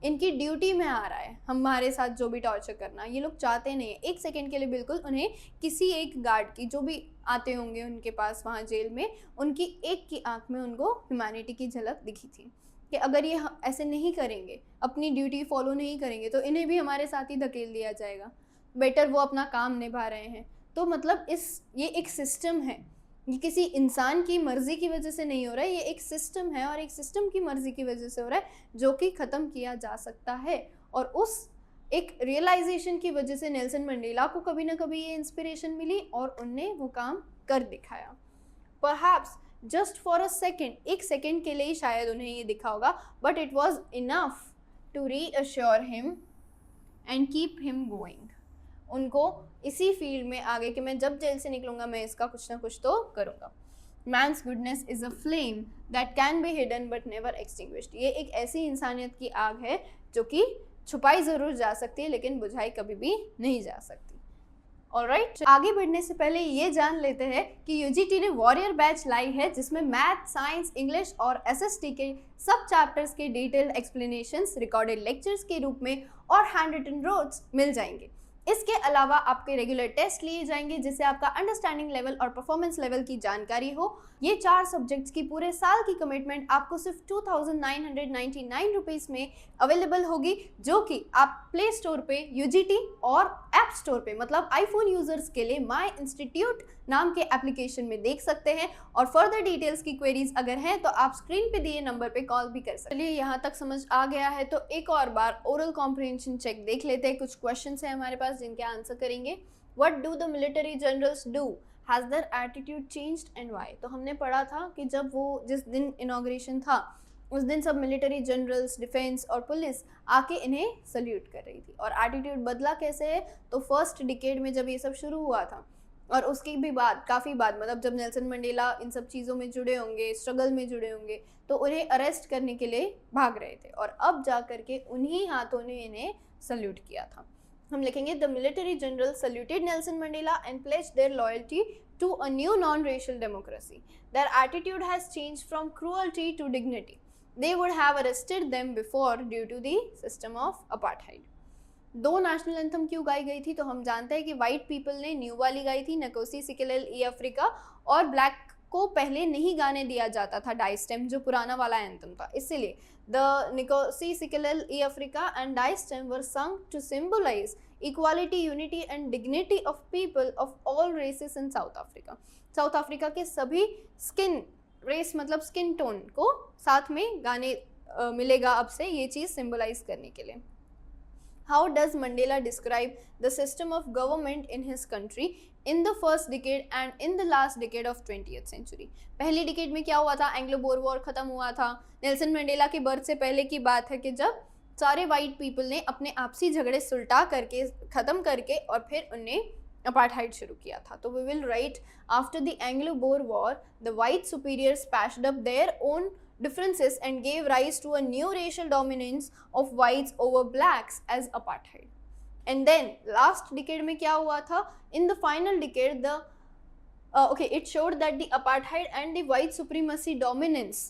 इनकी ड्यूटी में आ रहा है हमारे साथ जो भी टॉर्चर करना, ये लोग चाहते नहीं है। एक सेकेंड के लिए बिल्कुल उन्हें किसी एक गार्ड की, जो भी आते होंगे उनके पास वहाँ जेल में, उनकी एक की आंख में उनको ह्यूमैनिटी की झलक दिखी थी, कि अगर ये ऐसे नहीं करेंगे, अपनी ड्यूटी फॉलो नहीं करेंगे, तो इन्हें भी हमारे साथ ही धकेल दिया जाएगा, बेटर वो अपना काम निभा रहे हैं। तो मतलब ये एक सिस्टम है, ये किसी इंसान की मर्जी की वजह से नहीं हो रहा है, ये एक सिस्टम है, और एक सिस्टम की मर्जी की वजह से हो रहा है, जो कि ख़त्म किया जा सकता है। और उस एक रियलाइजेशन की वजह से नेल्सन मंडेला को कभी ना कभी ये इंस्पिरेशन मिली, और उनने वो काम कर दिखाया। Perhaps just for a second, एक सेकेंड के लिए ही शायद उन्हें ये दिखा होगा, but it was enough to reassure him and keep him going. उनको इसी फील्ड में आगे, कि मैं जब जेल से निकलूंगा मैं इसका कुछ ना कुछ तो करूँगा। Man's goodness is a flame that can be hidden but never extinguished. ये एक ऐसी इंसानियत की आग है जो कि छुपाई ज़रूर जा सकती है, लेकिन बुझाई कभी भी नहीं जा सकती। ऑलराइट, आगे बढ़ने से पहले ये जान लेते हैं कि यूजीटी ने वॉरियर बैच लाई है, जिसमें मैथ, साइंस, इंग्लिश और एसएसटी के सब चैप्टर्स के डिटेल्ड एक्सप्लेनेशंस रिकॉर्डेड लेक्चर्स के रूप में और हैंड रिटन नोट्स मिल जाएंगे। इसके अलावा आपके रेगुलर टेस्ट लिए जाएंगे, जिससे आपका अंडरस्टैंडिंग लेवल और परफॉर्मेंस लेवल की जानकारी हो। ये 4 सब्जेक्ट्स की पूरे साल की कमिटमेंट आपको सिर्फ 2999 रुपीज़ में अवेलेबल होगी, जो कि आप प्ले स्टोर पे यूजीटी और ऐप स्टोर पे, मतलब आईफोन यूजर्स के लिए माई इंस्टीट्यूट नाम के एप्लीकेशन में देख सकते हैं। और फर्दर डिटेल्स की क्वेरीज अगर हैं तो आप स्क्रीन पे दिए नंबर पे कॉल भी कर सकते हैं। चलिए, यहाँ तक समझ आ गया है तो एक और बार ओरल कॉम्प्रिहेंशन चेक देख लेते हैं। कुछ क्वेश्चंस हैं हमारे पास जिनके आंसर करेंगे। What do the military generals do? Has their attitude changed and why? तो हमने पढ़ा था कि जब वो जिस दिन इनॉग्रेशन था उस दिन सब मिलिट्री जनरल्स, डिफेंस और पुलिस आके इन्हें सल्यूट कर रही थी। और एटीट्यूड बदला कैसे है? तो फर्स्ट डिकेड में जब ये सब शुरू हुआ था, और उसके भी बाद काफ़ी बाद, मतलब जब नेल्सन मंडेला इन सब चीज़ों में जुड़े होंगे, स्ट्रगल में जुड़े होंगे, तो उन्हें अरेस्ट करने के लिए भाग रहे थे, और अब जा करके उन्हीं हाथों ने इन्हें सल्यूट किया था। हम लिखेंगे the military general saluted Nelson Mandela and pledged their loyalty to a new non racial democracy. Their attitude has changed from cruelty to dignity. They would have arrested them before due to the system of apartheid. 2 national anthem क्यों गाई गई थी? तो हम जानते हैं कि वाइट पीपल ने न्यू वाली गाई थी, नकोसी सिकेलेल ई अफ्रीका, और ब्लैक को पहले नहीं गाने दिया जाता था डाइस्टेम, जो पुराना वाला एंथम था। इसीलिए the Nkosi Sikelel' iAfrika and Die Stem were सung to symbolize equality, unity and dignity of people of all races in South Africa. South Africa के सभी स्किन रेस, मतलब स्किन टोन को साथ में गाने मिलेगा अब से, ये चीज़ सिंबलाइज करने के लिए। How does Mandela describe the system of government in his country in the first decade and in the last decade of 20th century? पहली डिकेड में क्या हुआ था? एंग्लो बोर वॉर खत्म हुआ था। नेल्सन मंडेला के बर्थ से पहले की बात है कि जब सारे वाइट पीपल ने अपने आपसी झगड़े सुलटा करके, ख़त्म करके, और फिर उन्हें अपार्थाइड शुरू किया था। तो we will write after the Anglo-Boer war the white superiors patched up their own differences and gave rise to a new racial dominance of whites over blacks as apartheid. And then last decade में क्या हुआ था? In the final decade it showed that the apartheid and the white supremacy dominance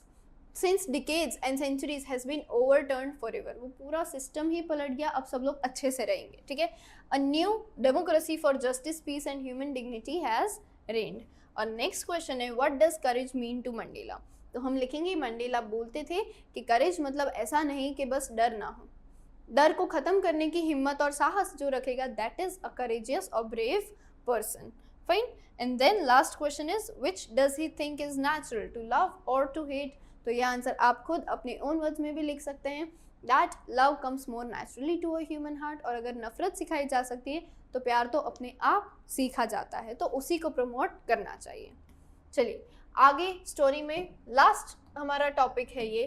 since decades and centuries has been overturned forever, वो पूरा सिस्टम ही पलट गया, अब सब लोग अच्छे से रहेंगे, ठीक है। A new democracy for justice, peace and human dignity has reigned। और नेक्स्ट क्वेश्चन है what does courage mean to Mandela. तो हम लिखेंगे मंडेला बोलते थे कि करेज मतलब ऐसा नहीं कि बस डर ना हो, डर को खत्म करने की हिम्मत और साहस जो रखेगा, दैट इज अ करेजियस और brave person. Fine. And then last question is which does he think is natural, to love और टू हेट। तो ये आंसर आप खुद अपने ओन वर्ड्स में भी लिख सकते हैं, that love comes more naturally to a human heart. और अगर नफरत सिखाई जा सकती है तो प्यार तो अपने आप सीखा जाता है, तो उसी को प्रमोट करना चाहिए। चलिए आगे स्टोरी में लास्ट हमारा टॉपिक है ये,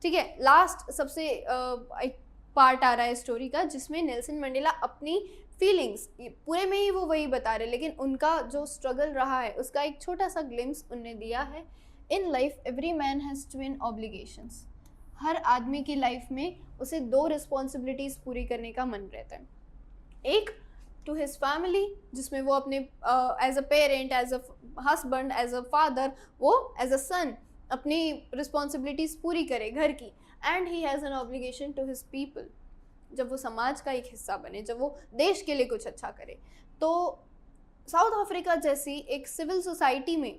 ठीक है। लास्ट सबसे एक पार्ट आ रहा है स्टोरी का जिसमें नेल्सन मंडेला अपनी फीलिंग्स, पूरे में ही वो वही बता रहे, लेकिन उनका जो स्ट्रगल रहा है उसका एक छोटा सा ग्लिम्स उनने दिया है। In life every man has twin obligations, हर आदमी की लाइफ में उसे 2 रिस्पॉन्सिबिलिटीज़ पूरी करने का मन रहता है। एक टू हिज फैमिली, जिसमें वो अपने as a parent, as a husband, as a father, वो एज अ सन अपनी रिस्पॉन्सिबिलिटीज़ पूरी करे घर की। And he has an obligation to his people, जब वो समाज का एक हिस्सा बने, जब वो देश के लिए कुछ अच्छा करे। तो साउथ अफ्रीका जैसी एक सिविल सोसाइटी में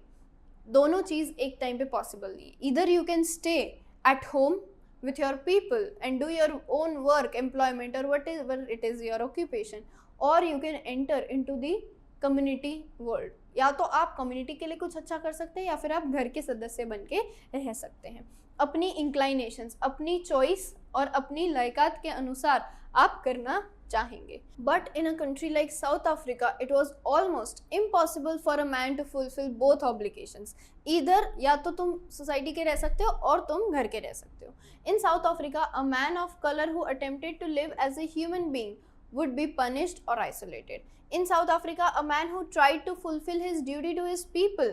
दोनों चीज़ एक टाइम पे पॉसिबल नहीं है। इधर you can stay at home with your people and do your own work, employment or whatever it is your occupation, or you can enter into the community world। या तो आप कम्युनिटी के लिए कुछ अच्छा कर सकते हैं या फिर आप घर के सदस्य बन के रह सकते हैं। अपनी इंक्लाइनेशंस, अपनी चॉइस और अपनी लायकात के अनुसार आप करना चाहेंगे। But in a country like South Africa it was almost impossible for a man to fulfil both obligations. इधर या तो तुम सोसाइटी के रह सकते हो और तुम घर के रह सकते हो। In South Africa a man of colour who attempted to live as a human being would be punished or isolated. In South Africa, a man who tried to fulfill his duty to his people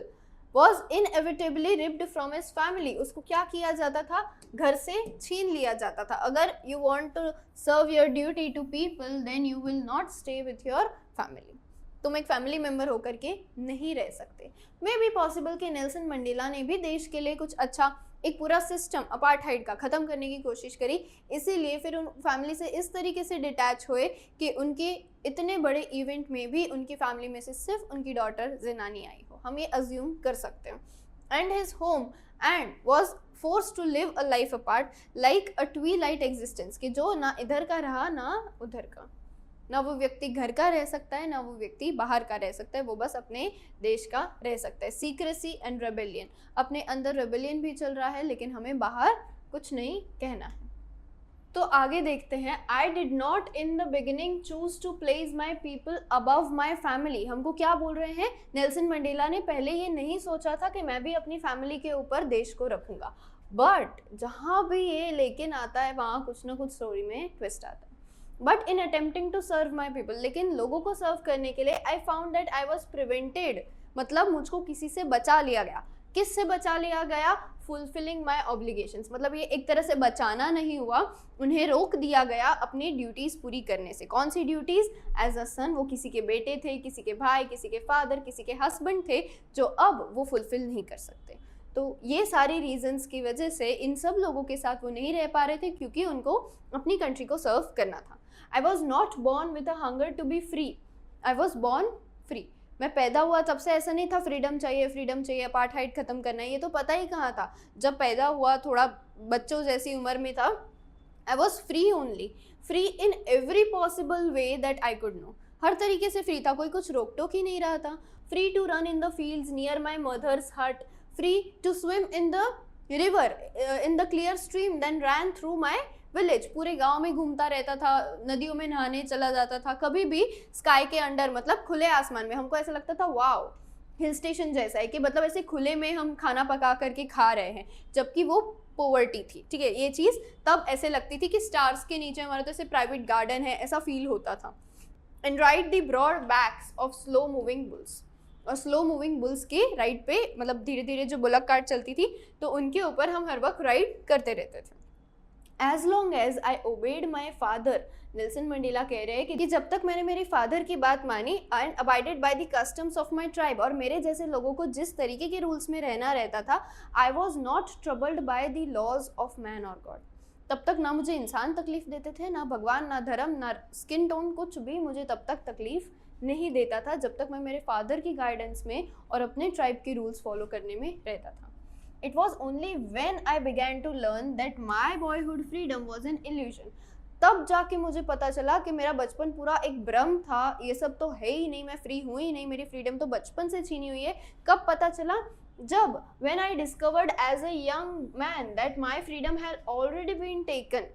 was inevitably ripped from his family। उसको क्या किया जाता था, घर से छीन लिया जाता था। अगर you want to serve your duty to people, then you will not stay with your family। तुम एक फैमिली मेंबर होकर के नहीं रह सकते। मे बी पॉसिबल कि नेल्सन मंडेला ने भी देश के लिए कुछ अच्छा, एक पूरा सिस्टम अपार्थाइड का ख़त्म करने की कोशिश करी, इसीलिए फिर उन फैमिली से इस तरीके से डिटैच हुए कि उनके इतने बड़े इवेंट में भी उनकी फैमिली में से सिर्फ उनकी डॉटर जिनानी आई हो, हम ये अज्यूम कर सकते हैं। And his home and was force to live a life apart like a twilight existence, कि जो ना इधर का रहा ना उधर का, ना वो व्यक्ति घर का रह सकता है ना वो व्यक्ति बाहर का रह सकता है, वो बस अपने देश का रह सकता है। सीक्रेसी एंड रेबेलियन, अपने अंदर रेबेलियन भी चल रहा है लेकिन हमें बाहर कुछ नहीं कहना है। तो आगे देखते हैं। I did not in the beginning choose to place my people above my family. हमको क्या बोल रहे हैं, नेल्सन मंडेला ने पहले ये नहीं सोचा था कि मैं भी अपनी फैमिली के ऊपर देश को रखूंगा, बट जहाँ भी ये लेकिन आता है वहाँ कुछ ना कुछ स्टोरी में ट्विस्ट आता है। But in attempting to serve my people, लेकिन लोगों को सर्व करने के लिए I found that I was prevented, मतलब मुझको किसी से बचा लिया गया। किस से बचा लिया गया, फुलफिलिंग माई ऑब्लिगेशंस, मतलब ये एक तरह से बचाना नहीं हुआ, उन्हें रोक दिया गया अपनी ड्यूटीज़ पूरी करने से। कौन सी ड्यूटीज़, एज अ सन, वो किसी के बेटे थे, किसी के भाई, किसी के फादर, किसी के हस्बैंड थे, जो अब वो फुलफिल नहीं कर सकते। तो ये सारी रीजंस की वजह से इन सब लोगों के साथ वो नहीं रह पा रहे थे क्योंकि उनको अपनी कंट्री को सर्व करना था। I was not born with a hunger to be free, I was born free. मैं पैदा हुआ तब से ऐसा नहीं था फ्रीडम चाहिए, अपार्थाइड खत्म करना है, ये तो पता ही कहाँ था। जब पैदा हुआ थोड़ा बच्चों जैसी उम्र में था, I was free only, free in every possible way that I could know, हर तरीके से फ्री था, कोई कुछ रोक टोक ही नहीं रहा था। Free to run in the fields near my mother's hut, free to swim in the river in the clear stream then ran through my village। पूरे गांव में घूमता रहता था, नदियों में नहाने चला जाता था, कभी भी स्काई के अंडर, मतलब खुले आसमान में। हमको ऐसा लगता था वाओ हिल स्टेशन जैसा है, कि मतलब ऐसे खुले में हम खाना पका करके खा रहे हैं, जबकि वो पोवर्टी थी, ठीक है। ये चीज़ तब ऐसे लगती थी कि स्टार्स के नीचे हमारा तो ऐसे प्राइवेट गार्डन है, ऐसा फील होता था। And ride the broad backs of slow moving bulls, और स्लो मूविंग बुल्स के राइड पे, मतलब धीरे धीरे जो बुलक कार्ट चलती थी तो उनके ऊपर हम हर वक्त राइड करते रहते थे। As long as I obeyed my father, Nelson Mandela कह रहे हैं कि जब तक मैंने मेरे फादर की बात मानी and abided by the customs of my tribe, और मेरे जैसे लोगों को जिस तरीके के रूल्स में रहना रहता था, I was not troubled by the laws of man और गॉड। तब तक ना मुझे इंसान तकलीफ देते थे, ना भगवान, ना धर्म, ना स्किन टोन, कुछ भी मुझे तब तक तकलीफ नहीं देता था जब तक मैं मेरे फादर की गाइडेंस में और अपने ट्राइब के रूल्स फॉलो करने में रहता था। It was only when I began to learn that my boyhood freedom was an illusion, तब जाके मुझे पता चला कि मेरा बचपन पूरा एक भ्रम था, ये सब तो है ही नहीं, मैं फ्री हूँ ही नहीं, मेरी फ्रीडम तो बचपन से छीनी हुई है। कब पता चला? जब when I discovered as a young man that my freedom had already been taken,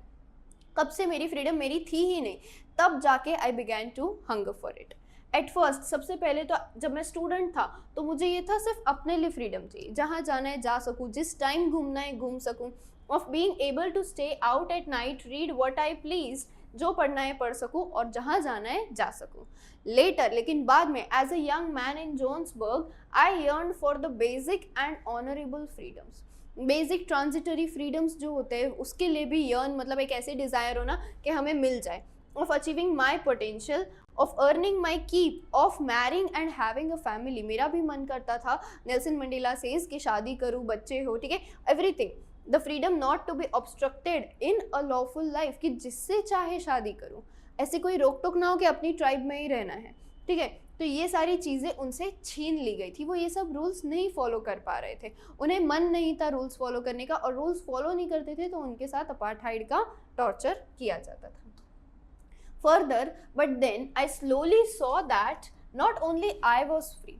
कब से मेरी फ्रीडम मेरी थी ही नहीं, तब जाके I began to hunger for it. At first, सबसे पहले तो जब मैं स्टूडेंट था तो मुझे ये था सिर्फ अपने लिए फ्रीडम चाहिए, जहाँ जाना है जा सकूँ, जिस टाइम घूमना है घूम सकूँ, of being able to stay out at night, read what I please, जो पढ़ना है पढ़ सकूँ और जहाँ जाना है जा सकूँ। लेटर, लेकिन बाद में, as a young man in Johannesburg, I yearn for the basic and honourable freedoms. Basic transitory freedoms जो होते हैं उसके लिए भी यर्न, मतलब एक ऐसे डिज़ायर हो ना कि हमें मिल जाए, of achieving my potential, of earning my keep, of marrying and having a family. मेरा भी मन करता था, नेल्सन मंडेला सेज, कि शादी करूँ, बच्चे हो, ठीक है, everything. The freedom not to be obstructed in a lawful life, कि जिससे चाहे शादी करूँ, ऐसे कोई रोक टोक ना हो कि अपनी ट्राइब में ही रहना है, ठीक है। तो ये सारी चीज़ें उनसे छीन ली गई थी, वो ये सब रूल्स नहीं फॉलो कर पा रहे थे, उन्हें मन नहीं था रूल्स फॉलो करने का, और रूल्स फॉलो नहीं करते थे तो उनके साथ अपार्थाइड का टॉर्चर किया जाता था। Further, but then I slowly saw that not only I was free.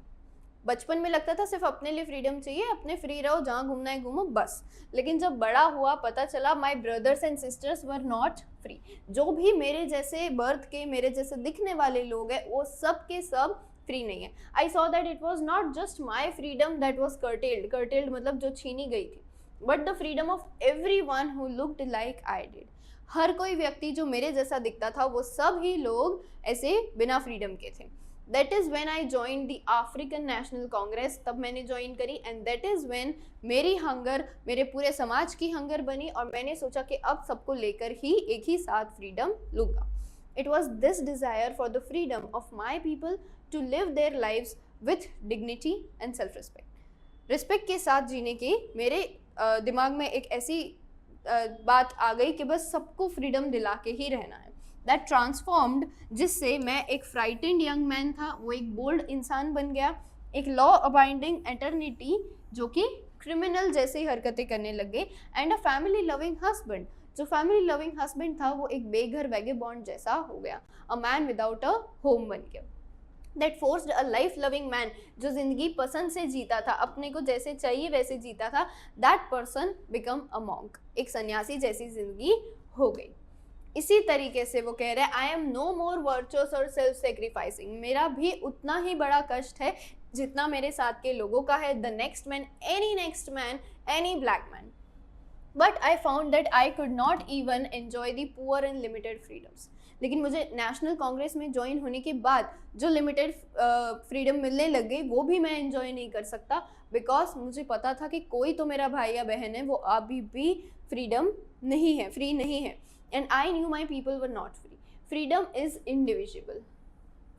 बचपन में लगता था सिर्फ अपने लिए फ्रीडम चाहिए, अपने फ्री रहो, जहाँ घूमना है घूमो बस। लेकिन जब बड़ा हुआ पता चला my brothers and sisters were not free. जो भी मेरे जैसे बर्थ के, मेरे जैसे दिखने वाले लोग हैं, वो सब के सब फ्री नहीं है। I saw that it was not just my freedom that was curtailed, curtailed मतलब जो छीनी गई थी, but the freedom of everyone who looked like I did. हर कोई व्यक्ति जो मेरे जैसा दिखता था, वो सब ही लोग ऐसे बिना फ्रीडम के थे। That is when I join the African National Congress, तब मैंने ज्वाइन करी, एंड दैट इज़ व्हेन मेरी हंगर मेरे पूरे समाज की हंगर बनी, और मैंने सोचा कि अब सबको लेकर ही एक ही साथ फ्रीडम लूँगा। It was this desire for the freedom of my people to live their lives with dignity and self respect. Respect के साथ जीने की मेरे दिमाग में एक ऐसी बात आ गई कि बस सबको फ्रीडम दिला के ही रहना है। दैट ट्रांसफॉर्म्ड, जिससे मैं एक फ्राइटेंड यंग मैन था, वो एक बोल्ड इंसान बन गया, एक लॉ अबाइडिंग एटर्निटी जो कि क्रिमिनल जैसी हरकतें करने लग गए, and a family loving husband, जो फैमिली लविंग हस्बैंड था वो एक बेघर वैगेबॉन्ड जैसा हो गया, a man without a home बन गया। That forced a life loving man, जो जिंदगी पसंद से जीता था, अपने को जैसे चाहिए वैसे जीता था, that person become a monk, एक सन्यासी जैसी जिंदगी हो गई। इसी तरीके से वो कह रहे हैं, I am no more virtuous और सेल्फ सेक्रीफाइसिंग, मेरा भी उतना ही बड़ा कष्ट है जितना मेरे साथ के लोगों का है। The next man, any black man, but I found that I could not even enjoy the poor and limited freedoms. लेकिन मुझे नेशनल कांग्रेस में ज्वाइन होने के बाद जो लिमिटेड फ्रीडम मिलने लग गई, वो भी मैं एंजॉय नहीं कर सकता, बिकॉज मुझे पता था कि कोई तो मेरा भाई या बहन है, वो अभी भी फ्रीडम नहीं है, फ्री नहीं है। And I knew my people were not free. Freedom is individual,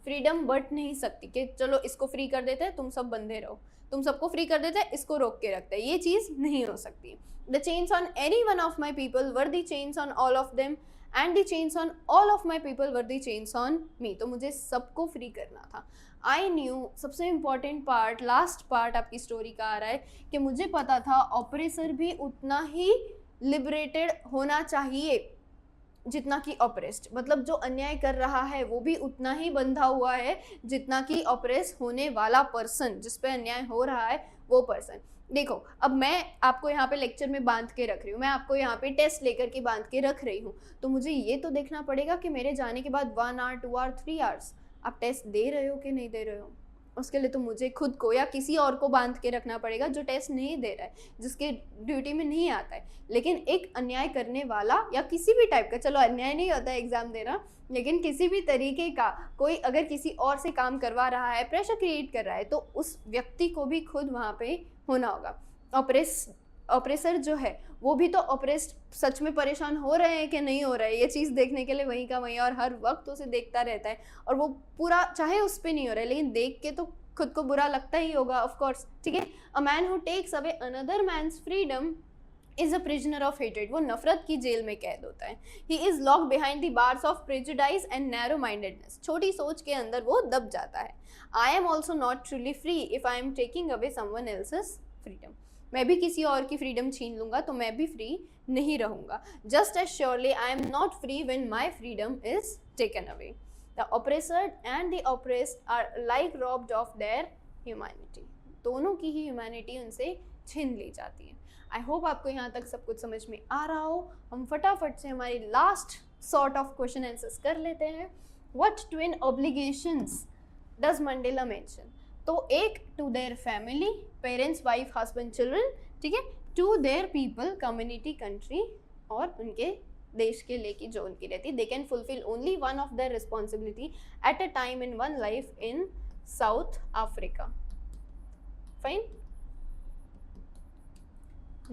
freedom बढ़ नहीं सकती कि चलो इसको फ्री कर देते हैं, तुम सब बंधे रहो, तुम सबको फ्री कर देते हैं, इसको रोक के रखते हैं, ये चीज़ नहीं हो सकती। The chains on any one of my people were the chains on all of them, and the chains on all of my people were the chains on me. तो मुझे सबको फ्री करना था। आई न्यू, सबसे इम्पॉर्टेंट पार्ट, लास्ट पार्ट आपकी स्टोरी का आ रहा है कि मुझे पता था ऑपरेसर भी उतना ही लिबरेटेड होना चाहिए जितना कि ऑपरेस्ड, मतलब जो अन्याय कर रहा है वो भी उतना ही बंधा हुआ है जितना कि ऑपरेस होने वाला पर्सन, जिस पे अन्याय हो रहा है वो पर्सन। देखो, अब मैं आपको यहाँ पे लेक्चर में बांध के रख रही हूँ, मैं आपको यहाँ पे टेस्ट लेकर के बांध के रख रही हूँ, तो मुझे ये तो देखना पड़ेगा कि मेरे जाने के बाद 1 आवर 2 आवर 3 आवर्स आप टेस्ट दे रहे हो कि नहीं दे रहे हो। उसके लिए तो मुझे खुद को या किसी और को बांध के रखना पड़ेगा जो टेस्ट नहीं दे रहा है, जिसके ड्यूटी में नहीं आता है। लेकिन एक अन्याय करने वाला या किसी भी टाइप का, चलो अन्याय नहीं होता है एग्जाम देना, लेकिन किसी भी तरीके का कोई अगर किसी और से काम करवा रहा है, प्रेशर क्रिएट कर रहा है, तो उस व्यक्ति को भी खुद वहाँ पे होना होगा। ऑपरेस ऑपरेसर जो है वो भी तो ऑपरेस्ड सच में परेशान हो रहे हैं कि नहीं हो रहे हैं, ये चीज़ देखने के लिए वहीं का वहीं, और हर वक्त उसे देखता रहता है, और वो पूरा चाहे उस पर नहीं हो रहा है लेकिन देख के तो खुद को बुरा लगता ही होगा ऑफ कोर्स, ठीक है। A man who takes away another man's freedom is a prisoner of hatred, वो नफरत की जेल में कैद होता है। He is locked behind the bars of prejudice and narrow mindedness, छोटी सोच के अंदर वो दब जाता है। I am also not truly free if I am taking away someone else's freedom, मैं भी किसी और की फ्रीडम छीन लूंगा तो मैं भी फ्री नहीं रहूंगा। Just as surely I am not free when my freedom is taken away. The oppressor and the oppressed are like robbed of their humanity, दोनों की ही ह्यूमैनिटी उनसे छीन ली जाती है। आई होप आपको यहाँ तक सब कुछ समझ में आ रहा हो। हम फटाफट से हमारी last sort of question answers कर लेते हैं। What twin obligations does Mandela mention? तो एक to their family, parents, wife, husband, children, ठीक है, to their people, community, country, और उनके देश के लिए की जो उनकी रहती, they can fulfil only one of their responsibility at a time in one life in South Africa. Fine.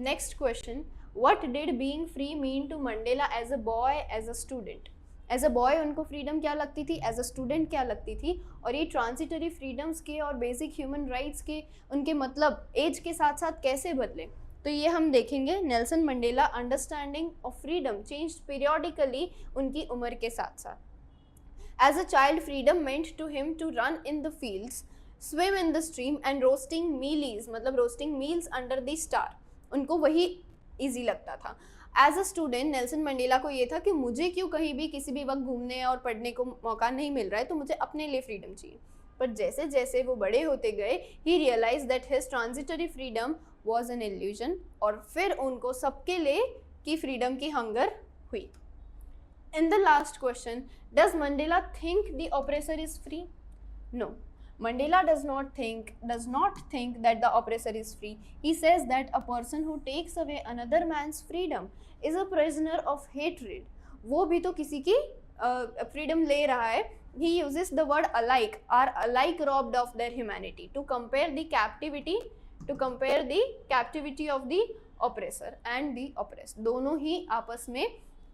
Next question, what did being free mean to Mandela as a boy, as a student? As a boy उनको फ्रीडम क्या लगती थी, एज अ स्टूडेंट क्या लगती थी, और ये ट्रांजिटरी फ्रीडम्स के और बेसिक ह्यूमन राइट्स के उनके मतलब एज के साथ साथ कैसे बदले, तो ये हम देखेंगे। Nelson Mandela understanding of freedom changed periodically उनकी उम्र के साथ साथ। As a child freedom meant to him to run in the fields, swim in the stream and roasting mealies, मतलब roasting meals under the star, उनको वही ईजी लगता था। As a student Nelson Mandela को ये था कि मुझे क्यों कहीं भी किसी भी वक्त घूमने और पढ़ने को मौका नहीं मिल रहा है, तो मुझे अपने लिए फ्रीडम चाहिए। पर जैसे जैसे वो बड़े होते गए, he realize that his transitory freedom was an illusion, और फिर उनको सबके लिए की फ्रीडम की हंगर हुई। In the last question, does Mandela think the oppressor is free? No, Mandela does not think that the oppressor is free. He says that a person who takes away another man's freedom is a prisoner of hatred. वो भी तो किसी की freedom ले रहा है। He uses the word alike, are alike robbed of their humanity to compare the captivity of the oppressor and the oppressed. दोनों ही आपस में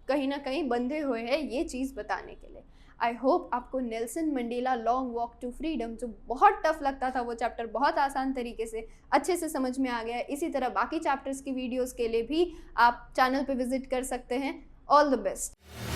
कहीं ना कहीं बंधे हुए हैं, ये चीज़ बताने के लिए। आई होप आपको Nelson Mandela long walk to freedom, जो बहुत टफ लगता था, वो चैप्टर बहुत आसान तरीके से अच्छे से समझ में आ गया है। इसी तरह बाकी चैप्टर्स की वीडियोस के लिए भी आप चैनल पे विजिट कर सकते हैं। All the best.